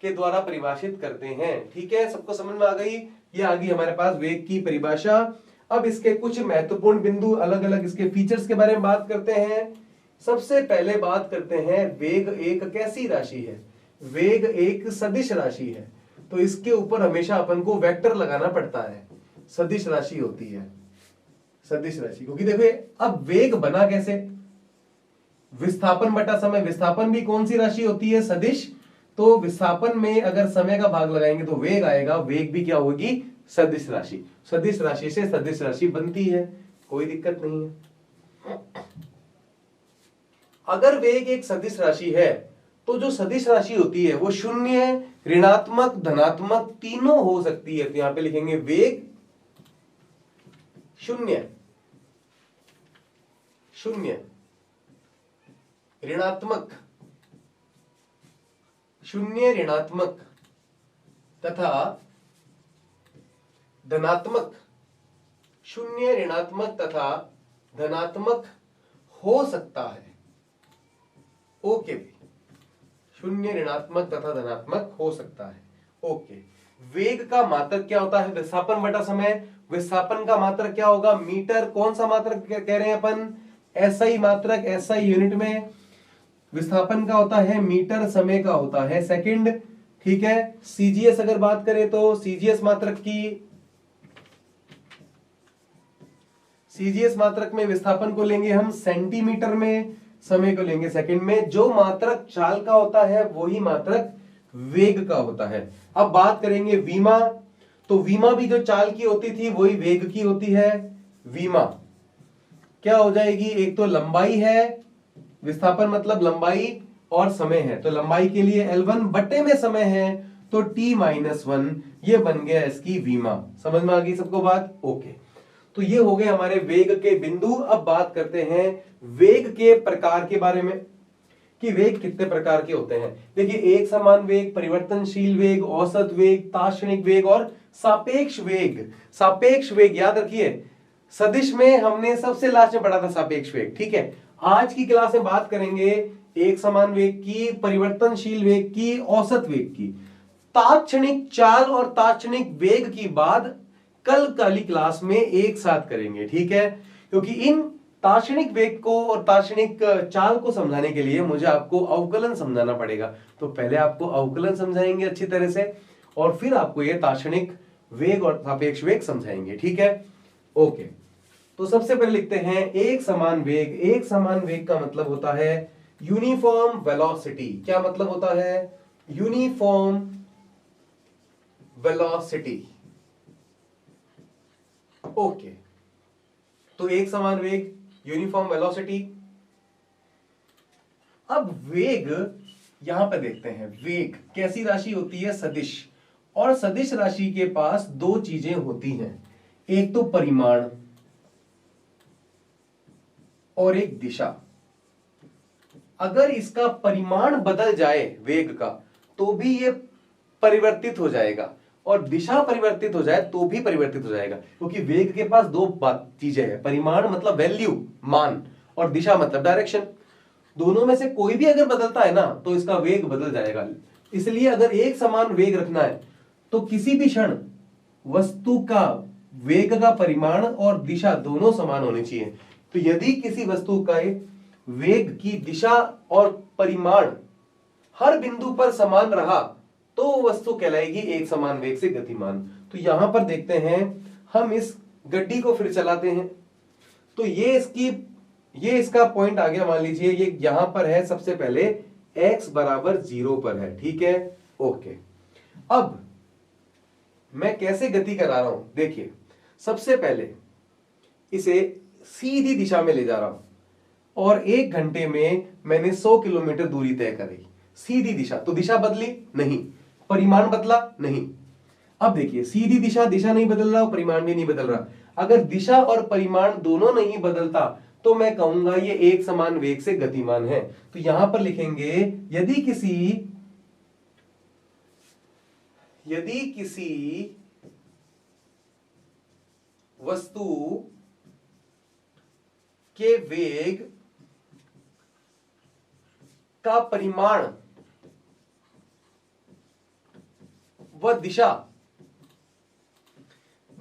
के द्वारा परिभाषित करते हैं। ठीक है, सबको समझ में आ गई? ये आ गई हमारे पास वेग की परिभाषा। अब इसके कुछ महत्वपूर्ण बिंदु, अलग अलग इसके फीचर्स के बारे में बात करते हैं। सबसे पहले बात करते हैं, वेग एक कैसी राशि है? वेग एक सदिश राशि है, तो इसके ऊपर हमेशा अपन को वेक्टर लगाना पड़ता है। सदिश राशि होती है, सदिश राशि, क्योंकि देखो अब वेग बना कैसे? विस्थापन बटा समय। विस्थापन भी कौन सी राशि होती है? सदिश। तो विस्थापन में अगर समय का भाग लगाएंगे तो वेग आएगा, वेग भी क्या होगी? सदिश राशि। सदिश राशि से सदिश राशि बनती है, कोई दिक्कत नहीं है। अगर वेग एक सदिश राशि है तो जो सदिश राशि होती है वो शून्य, ऋणात्मक, धनात्मक तीनों हो सकती है। तो यहां पे लिखेंगे वेग शून्य, शून्य, ऋणात्मक, शून्य, ऋणात्मक तथा धनात्मक, शून्य, ऋणात्मक तथा धनात्मक हो सकता है। ओके, शून्य, ऋणात्मक तथा धनात्मक हो सकता है। ओके, वेग का मात्रक क्या होता है? विस्थापन बटा समय। विस्थापन का मात्रक क्या होगा? मीटर। कौन सा मात्रक कह रहे हैं अपन? एसआई मात्रक, एसआई यूनिट में। विस्थापन का होता है मीटर, समय का होता है सेकंड। ठीक है। सीजीएस अगर बात करें तो सीजीएस मात्रक की, सीजीएस मात्रक में विस्थापन को लेंगे हम सेंटीमीटर में, समय को लेंगे सेकंड में। जो मात्रक चाल का होता है वही मात्रक वेग का होता है। अब बात करेंगे वीमा। तो वीमा भी जो चाल की होती थी वही वेग की होती है। वीमा क्या हो जाएगी? एक तो लंबाई है, विस्थापन मतलब लंबाई, और समय है। तो लंबाई के लिए L1 बटे में समय है तो T-1, ये बन गया इसकी वीमा। समझ में आ गई सबको बात? ओके, तो ये हो गए हमारे वेग के बिंदु। अब बात करते हैं वेग के प्रकार के बारे में, कि वेग कितने प्रकार के होते हैं। देखिए, एक समान वेग, परिवर्तनशील वेग, औसत वेग, ताक्षणिक वेग और सापेक्ष वेग। सापेक्ष वेग याद रखिए, सदिश में हमने सबसे लास्ट में पढ़ा था सापेक्ष वेग। ठीक है, आज की क्लास में बात करेंगे एक समान वेग की, परिवर्तनशील वेग की, औसत वेग की। ताक्षणिक चाल और ताक्षणिक वेग की बात कल वाली क्लास में एक साथ करेंगे। ठीक है, क्योंकि इन ताक्षणिक वेग को और ताक्षणिक चाल को समझाने के लिए मुझे आपको अवकलन समझाना पड़ेगा। तो पहले आपको अवकलन समझाएंगे अच्छी तरह से, और फिर आपको ये ताक्षणिक वेग और सापेक्ष वेग समझाएंगे। ठीक है, ओके। तो सबसे पहले लिखते हैं एक समान वेग। एक समान वेग का मतलब होता है यूनिफॉर्म वेलोसिटी। क्या मतलब होता है? Uniform velocity. ओके, तो एक समान वेग, यूनिफॉर्म वेलोसिटी। अब वेग यहां पर देखते हैं, वेग कैसी राशि होती है? सदिश। और सदिश राशि के पास दो चीजें होती हैं, एक तो परिमाण और एक दिशा। अगर इसका परिमाण बदल जाए वेग का तो भी ये परिवर्तित हो जाएगा, और दिशा परिवर्तित हो जाए तो भी परिवर्तित हो जाएगा, क्योंकि वेग के पास दो चीजें हैं, परिमाण मतलब वैल्यू, मान, और दिशा मतलब डायरेक्शन। दोनों में से कोई भी अगर बदलता है ना तो इसका वेग बदल जाएगा। इसलिए अगर एक समान वेग रखना है तो किसी भी क्षण वस्तु का वेग का परिमाण और दिशा दोनों समान होनी चाहिए। तो यदि किसी वस्तु का वेग की दिशा और परिमाण हर बिंदु पर समान रहा तो वस्तु कहलाएगी एक समान वेग से गतिमान। तो यहां पर देखते हैं, हम इस गड्डी को फिर चलाते हैं तो ये इसका पॉइंट आ गया। मान लीजिए ये यहां पर है, सबसे पहले x बराबर 0 पर है। ठीक है, ओके। अब मैं कैसे गति करा रहा हूं? देखिए, सबसे पहले इसे सीधी दिशा में ले जा रहा हूं और 1 घंटे में मैंने 100 किलोमीटर दूरी तय करी। सीधी दिशा, तो दिशा बदली नहीं, परिमाण बदला नहीं। अब देखिए, सीधी दिशा, दिशा नहीं बदल रहा, परिमाण भी नहीं बदल रहा। अगर दिशा और परिमाण दोनों नहीं बदलता तो मैं कहूंगा ये एक समान वेग से गतिमान है। तो यहां पर लिखेंगे, यदि किसी वस्तु के वेग का परिमाण व दिशा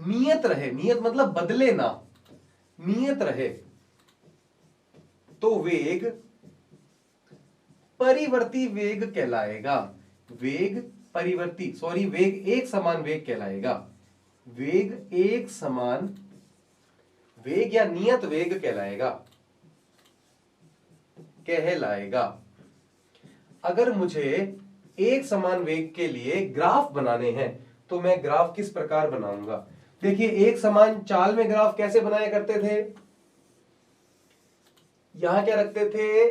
नियत रहे, नियत मतलब बदले ना, नियत रहे, तो वेग परिवर्ती वेग कहलाएगा। वेग परिवर्ती, सॉरी, वेग एक समान वेग कहलाएगा। वेग एक समान वेग या नियत वेग कहलाएगा। अगर मुझे एक समान वेग के लिए ग्राफ बनाने हैं तो मैं ग्राफ किस प्रकार बनाऊंगा? देखिए, एक समान चाल में ग्राफ कैसे बनाया करते थे? यहां क्या रखते थे?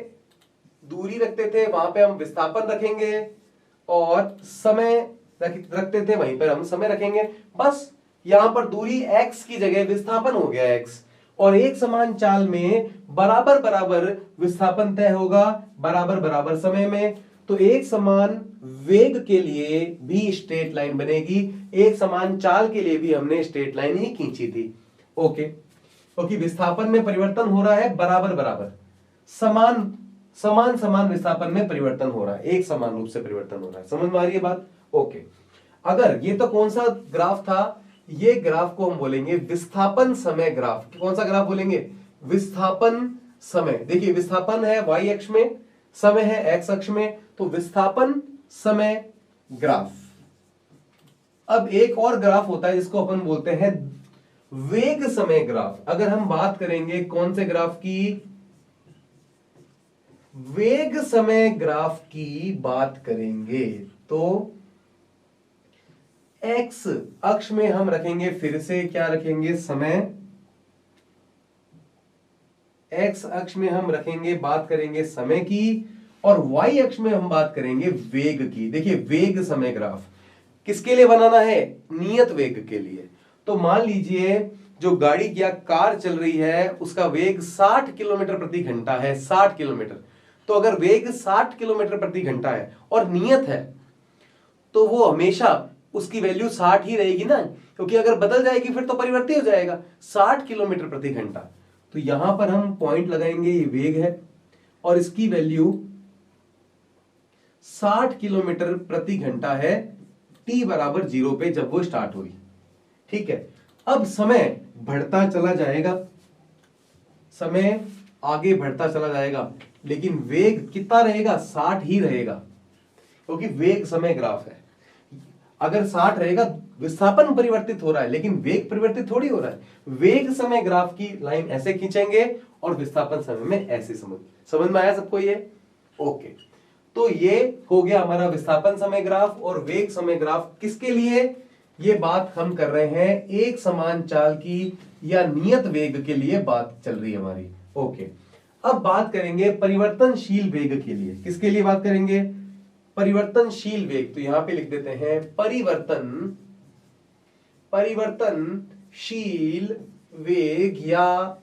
दूरी रखते थे, वहां पे हम विस्थापन रखेंगे, और समय रखते थे, वहीं पर हम समय रखेंगे। बस यहां पर दूरी x की जगह विस्थापन हो गया x, और एक समान चाल में बराबर बराबर विस्थापन तय होगा बराबर बराबर समय में। तो एक समान वेग के लिए भी स्ट्रेट लाइन बनेगी, एक समान चाल के लिए भी हमने स्ट्रेट लाइन ही खींची थी। ओके, क्योंकि विस्थापन में परिवर्तन हो रहा है बराबर बराबर, समान विस्थापन में परिवर्तन हो रहा है, एक समान रूप से परिवर्तन हो रहा है। समझ में आ रही है बात? ओके, अगर ये तो कौन सा ग्राफ था? ये ग्राफ को हम बोलेंगे विस्थापन समय ग्राफ। कौन सा ग्राफ बोलेंगे? विस्थापन समय। देखिए, विस्थापन है y अक्ष में, समय है x अक्ष में, तो विस्थापन समय ग्राफ। अब एक और ग्राफ होता है जिसको अपन बोलते हैं वेग समय ग्राफ। अगर हम बात करेंगे कौन से ग्राफ की? वेग समय ग्राफ की बात करेंगे तो x अक्ष में हम रखेंगे, फिर से क्या रखेंगे? समय। x अक्ष में हम रखेंगे, बात करेंगे समय की, और y अक्ष में हम बात करेंगे वेग की। देखिए, वेग समय ग्राफ किसके लिए बनाना है? नियत वेग के लिए। तो मान लीजिए जो गाड़ी या कार चल रही है उसका वेग 60 किलोमीटर प्रति घंटा है, 60 किलोमीटर। तो अगर वेग 60 किलोमीटर प्रति घंटा है और नियत है, तो वो हमेशा उसकी वैल्यू 60 ही रहेगी ना, क्योंकि अगर बदल जाएगी फिर तो परिवर्ती हो जाएगा। 60 किलोमीटर प्रति घंटा, तो यहां पर हम पॉइंट लगाएंगे, ये वेग है और इसकी वैल्यू 60 किलोमीटर प्रति घंटा है t बराबर 0 पे, जब वो स्टार्ट हुई। ठीक है, अब समय बढ़ता चला जाएगा, समय आगे बढ़ता चला जाएगा, लेकिन वेग कितना रहेगा? 60 ही रहेगा, क्योंकि वेग समय ग्राफ है। अगर 60 रहेगा, विस्थापन परिवर्तित हो रहा है लेकिन वेग परिवर्तित थोड़ी हो रहा है। वेग समय ग्राफ की लाइन ऐसे खींचेंगे और विस्थापन समय में ऐसे। समझ में आया सबको ये? ओके, तो ये हो गया हमारा विस्थापन समय ग्राफ और वेग समय ग्राफ। किसके लिए ये बात हम कर रहे हैं? एक समान चाल की या नियत वेग के लिए बात चल रही है हमारी। ओके, अब बात करेंगे परिवर्तनशील वेग के लिए। किसके लिए बात करेंगे? परिवर्तनशील वेग। तो यहां पे लिख देते हैं परिवर्तनशील वेग या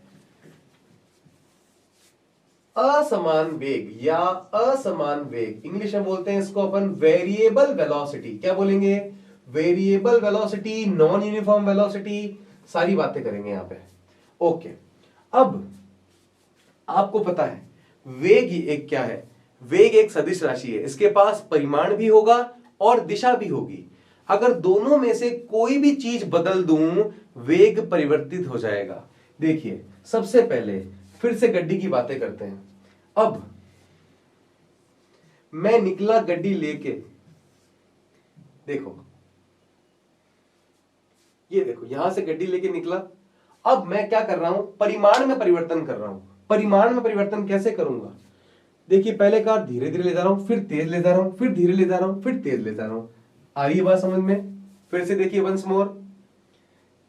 असमान वेग। इंग्लिश में बोलते हैं इसको अपन वेरिएबल वेलोसिटी। क्या बोलेंगे? Variable velocity, non uniform velocity, सारी बातें करेंगे यहां पे। ओके, अब आपको पता है वेग एक क्या है? वेग एक सदिश राशि है, इसके पास परिमाण भी होगा और दिशा भी होगी। अगर दोनों में से कोई भी चीज बदल दूं, वेग परिवर्तित हो जाएगा। देखिए, सबसे पहले फिर से गड्डी की बातें करते हैं। अब मैं निकला गड्डी लेके, देखो, ये देखो, यहां से गड्डी लेके निकला। अब मैं क्या कर रहा हूं? परिमाण में परिवर्तन कर रहा हूं। परिमाण में परिवर्तन कैसे करूंगा? देखिए, पहले कार धीरे धीरे ले जा रहा हूं, फिर तेज ले जा रहा हूं, फिर धीरे ले जा रहा हूं, फिर तेज ले जा रहा हूं। आ रही है बात समझ में? फिर से देखिए, वंस मोर,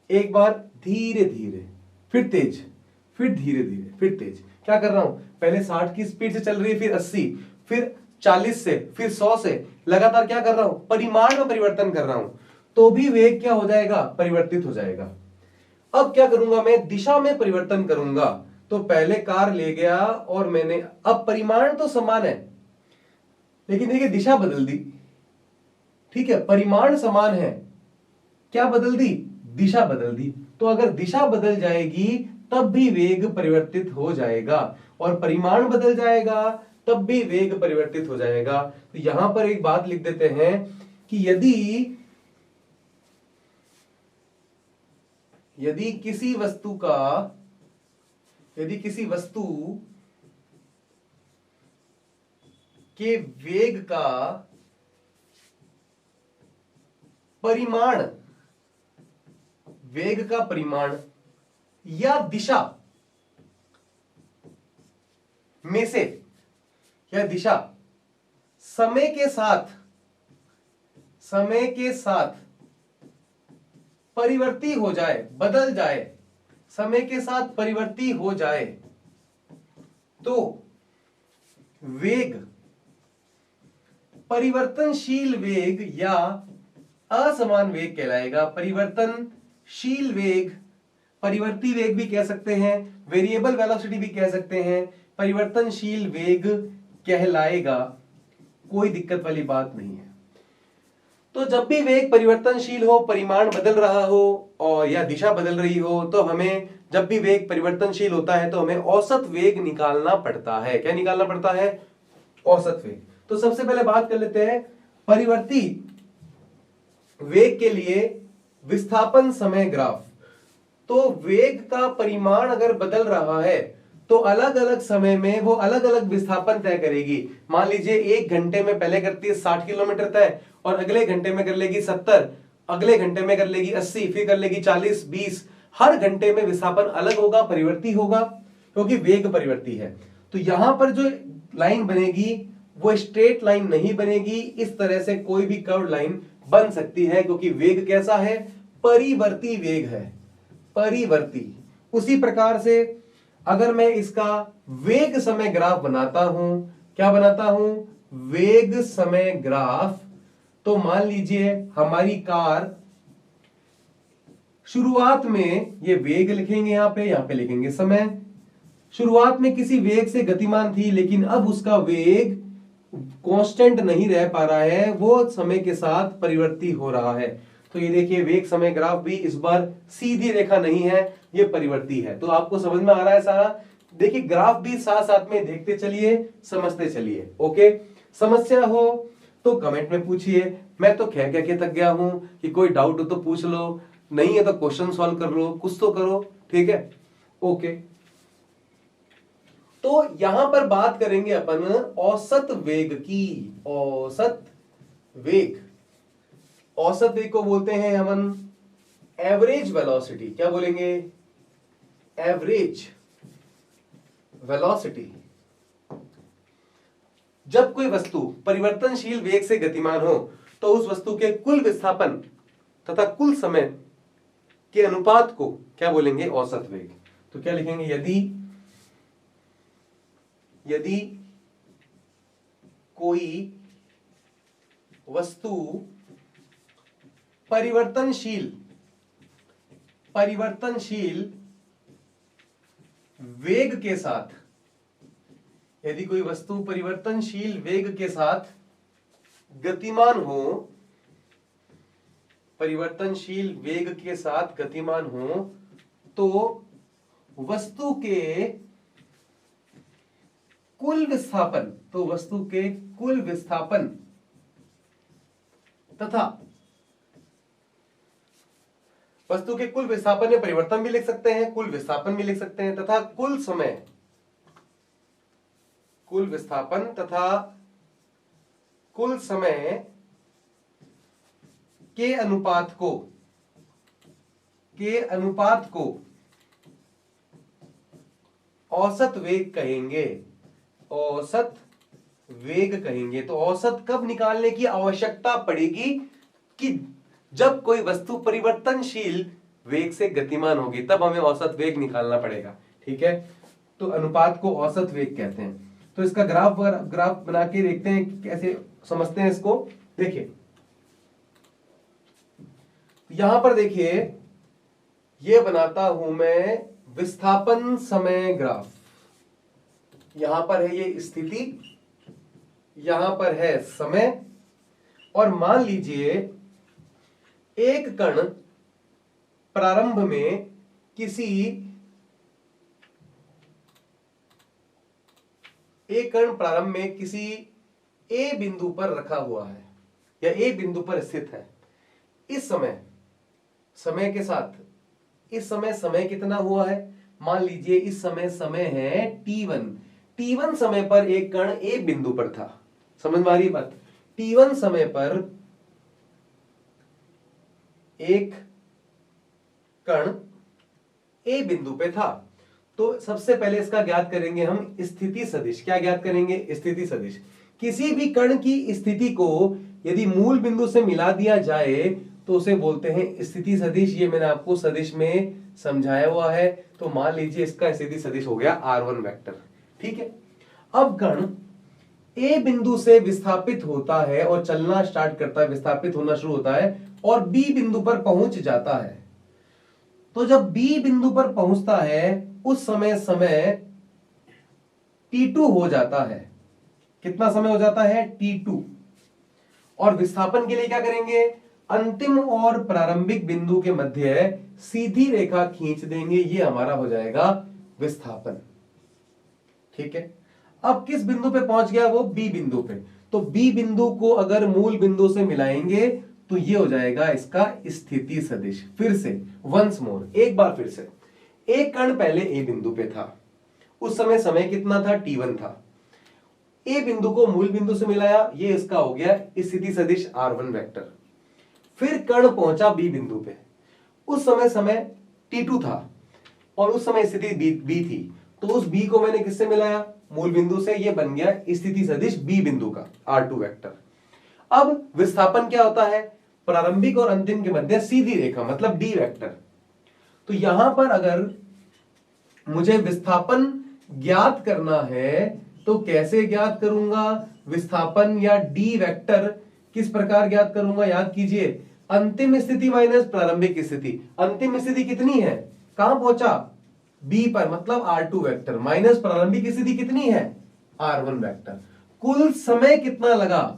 एक बार धीरे धीरे, फिर तेज, फिर धीरे धीरे, फिर तेज। क्या कर रहा हूं? पहले 60 की स्पीड से चल रही है, फिर 80, फिर 40 से, फिर 100 से, लगातार क्या कर रहा हूं? परिमाण में परिवर्तन कर रहा हूं, तो भी वेग क्या हो जाएगा? परिवर्तित हो जाएगा। अब क्या करूंगा मैं? दिशा में परिवर्तन करूंगा। तो पहले कार ले गया और मैंने, अब परिमाण तो समान है लेकिन देखिए दिशा बदल दी। ठीक है, परिमाण समान है, क्या बदल दी? दिशा बदल दी। तो अगर दिशा बदल जाएगी तब भी वेग परिवर्तित हो जाएगा, और परिमाण बदल जाएगा तब भी वेग परिवर्तित हो जाएगा। तो यहां पर एक बात लिख देते हैं कि यदि यदि किसी वस्तु के वेग का परिमाण या दिशा में से समय के साथ परिवर्ती हो जाए, बदल जाए, समय के साथ परिवर्ती हो जाए, तो वेग परिवर्तनशील वेग या असमान वेग कहलाएगा। परिवर्तनशील वेग, परिवर्ती वेग भी कह सकते हैं, वेरिएबल वेलोसिटी भी कह सकते हैं, परिवर्तनशील वेग कहलाएगा। कोई दिक्कत वाली बात नहीं है। तो जब भी वेग परिवर्तनशील हो, परिमाण बदल रहा हो और या दिशा बदल रही हो, तो हमें, जब भी वेग परिवर्तनशील होता है तो हमें औसत वेग निकालना पड़ता है। क्या निकालना पड़ता है? औसत वेग। तो सबसे पहले बात कर लेते हैं परिवर्ती वेग के लिए विस्थापन समय ग्राफ। तो वेग का परिमाण अगर बदल रहा है तो अलग अलग समय में वो अलग अलग विस्थापन तय करेगी। मान लीजिए 1 घंटे में पहले करती है 60 किलोमीटर तय, और अगले घंटे में कर लेगी 70, अगले घंटे में कर लेगी 80, फिर कर लेगी 40, 20। हर घंटे में विस्थापन अलग होगा, परिवर्ती होगा, क्योंकि वेग परिवर्ती है। तो यहां पर जो लाइन बनेगी वो स्ट्रेट लाइन नहीं बनेगी, इस तरह से कोई भी कर्व लाइन बन सकती है, क्योंकि वेग कैसा है? परिवर्ती वेग है, परिवर्ती। उसी प्रकार से अगर मैं इसका वेग समय ग्राफ बनाता हूं, क्या बनाता हूं? वेग समय ग्राफ। तो मान लीजिए हमारी कार, शुरुआत में ये वेग लिखेंगे, यहां पे लिखेंगे समय। शुरुआत में किसी वेग से गतिमान थी, लेकिन अब उसका वेग कांस्टेंट नहीं रह पा रहा है, वो समय के साथ परिवर्ती हो रहा है। तो ये देखिए वेग समय ग्राफ भी इस बार सीधी रेखा नहीं है, ये परिवर्ती है। तो आपको समझ में आ रहा है सारा? देखिए ग्राफ भी साथ साथ में देखते चलिए, समझते चलिए। ओके, समस्या हो तो कमेंट में पूछिए। मैं तो कह के थक गया हूं कि कोई डाउट हो तो पूछ लो, नहीं है तो क्वेश्चन सॉल्व कर लो, कुछ तो करो। ठीक है, ओके। तो यहां पर बात करेंगे अपन औसत वेग की। औसत वेग, औसत वेग को बोलते हैं हम एवरेज वेलोसिटी। क्या बोलेंगे? Average velocity. जब कोई वस्तु परिवर्तनशील वेग से गतिमान हो तो उस वस्तु के कुल विस्थापन तथा कुल समय के अनुपात को क्या बोलेंगे? औसत वेग। तो क्या लिखेंगे? यदि कोई वस्तु परिवर्तनशील वेग के साथ, यदि कोई वस्तु परिवर्तनशील वेग के साथ गतिमान हो, परिवर्तनशील वेग के साथ गतिमान हो, तो वस्तु के कुल विस्थापन तथा वस्तु के कुल विस्थापन में परिवर्तन भी लिख सकते हैं, कुल विस्थापन भी लिख सकते हैं, तथा कुल विस्थापन तथा कुल समय के अनुपात को औसत वेग कहेंगे। औसत वेग कहेंगे। तो औसत कब निकालने की आवश्यकता पड़ेगी? कि जब कोई वस्तु परिवर्तनशील वेग से गतिमान होगी, तब हमें औसत वेग निकालना पड़ेगा। ठीक है, तो अनुपात को औसत वेग कहते हैं। तो इसका ग्राफ बना के देखते हैं कैसे समझते हैं इसको। देखिए यहां पर देखिए, ये बनाता हूं मैं विस्थापन समय ग्राफ। यहां पर है ये स्थिति, यहां पर है समय, और मान लीजिए एक कण प्रारंभ में किसी ए बिंदु पर रखा हुआ है या ए बिंदु पर स्थित है। इस समय के साथ इस समय समय कितना हुआ है, मान लीजिए इस समय समय है t1। t1 समय पर एक कण ए बिंदु पर था, समझ में आ रही बात। t1 समय पर एक कण ए बिंदु पे था, तो सबसे पहले इसका ज्ञात करेंगे हम स्थिति सदिश। क्या ज्ञात करेंगे, स्थिति सदिश। किसी भी कण की स्थिति को यदि मूल बिंदु से मिला दिया जाए तो उसे बोलते हैं स्थिति सदिश। ये मैंने आपको सदिश में समझाया हुआ है। तो मान लीजिए इसका स्थिति सदिश हो गया r1 वेक्टर, ठीक है। अब कण ए बिंदु से विस्थापित होता है और चलना स्टार्ट करता है, विस्थापित होना शुरू होता है और बी बिंदु पर पहुंच जाता है। तो जब बी बिंदु पर पहुंचता है उस समय समय t2 हो जाता है। कितना समय हो जाता है, t2। और विस्थापन के लिए क्या करेंगे, अंतिम और प्रारंभिक बिंदु के मध्य सीधी रेखा खींच देंगे, ये हमारा हो जाएगा विस्थापन, ठीक है। अब किस बिंदु पे पहुंच गया वो, बी बिंदु पे। तो बी बिंदु को अगर मूल बिंदु से मिलाएंगे तो ये हो जाएगा इसका स्थिति सदिश। फिर से वंस मोर, एक बार फिर से, एक कण पहले ए बिंदु पे था, उस समय समय कितना था, t1 था। ए बिंदु को मूल बिंदु से मिलाया, ये इसका हो गया स्थिति सदिश r1 वेक्टर। फिर कण पहुंचा बी बिंदु पे, उस समय समय t2 था और उस समय स्थिति बी थी, तो उस बी को मैंने किससे मिलाया, मूल बिंदु से, ये बन गया स्थिति सदिश बी बिंदु का r2 वेक्टर। अब विस्थापन क्या होता है, प्रारंभिक और अंतिम के मध्य सीधी रेखा, मतलब डी वेक्टर। तो यहां पर अगर मुझे विस्थापन ज्ञात करना है तो कैसे ज्ञात करूंगा, विस्थापन या डी वेक्टर किस प्रकार ज्ञात करूंगा, याद कीजिए, अंतिम स्थिति माइनस प्रारंभिक स्थिति। अंतिम स्थिति कितनी है, कहां पहुंचा, बी पर, मतलब r2 वेक्टर, माइनस प्रारंभिक स्थिति कितनी है, r1 वेक्टर। कुल समय कितना लगा,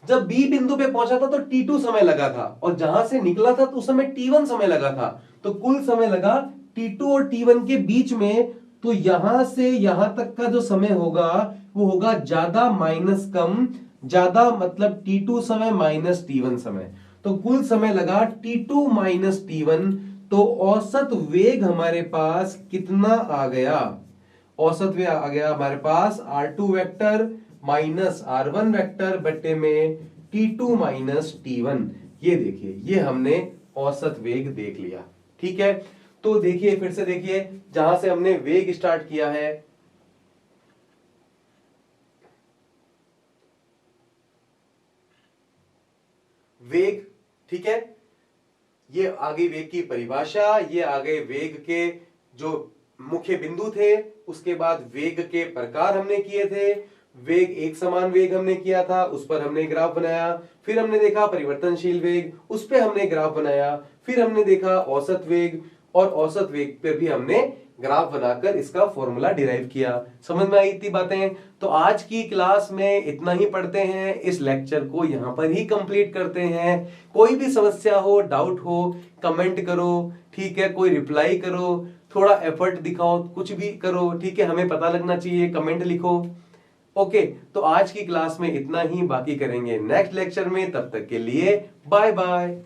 जब बी बिंदु पे पहुंचा था तो t2 समय लगा था और जहां से निकला था तो उस समय t1 समय लगा था। तो कुल समय लगा t2 और t1 के बीच में। तो यहां से यहां तक का जो समय होगा वो होगा ज्यादा माइनस कम, ज्यादा मतलब t2 समय माइनस t1 समय। तो कुल समय लगा t2 माइनस t1। तो औसत वेग हमारे पास कितना आ गया, औसत वेग आ गया हमारे पास r2 vector minus r1 vector बट्टे में t2 माइनस t1। ये देखिए, ये हमने औसत वेग देख लिया, ठीक है। तो देखिए, फिर से देखिए, जहां से हमने वेग स्टार्ट किया है, वेग, ठीक है, ये आ गई वेग की परिभाषा, ये आ गए वेग के जो मुख्य बिंदु थे, उसके बाद वेग के प्रकार हमने किए थे। वेग एक समान वेग हमने किया था, उस पर हमने ग्राफ बनाया। फिर हमने देखा परिवर्तनशील वेग, उस पर हमने ग्राफ बनाया। फिर हमने देखा औसत वेग, और औसत वेग पे भी हमने ग्राफ बनाकर इसका फॉर्मूला डिराइव किया। समझ में आई इतनी बातें। तो आज की क्लास में इतना ही पढ़ते हैं, इस लेक्चर को यहां पर ही कंप्लीट करते हैं। कोई भी समस्या हो, डाउट हो, कमेंट करो, ठीक है, कोई रिप्लाई करो, थोड़ा एफर्ट दिखाओ, कुछ भी करो, ठीक है, हमें पता लगना चाहिए, कमेंट लिखो। ओके, तो आज की क्लास में इतना ही, बाकी करेंगे नेक्स्ट लेक्चर में। तब तक के लिए बाय बाय।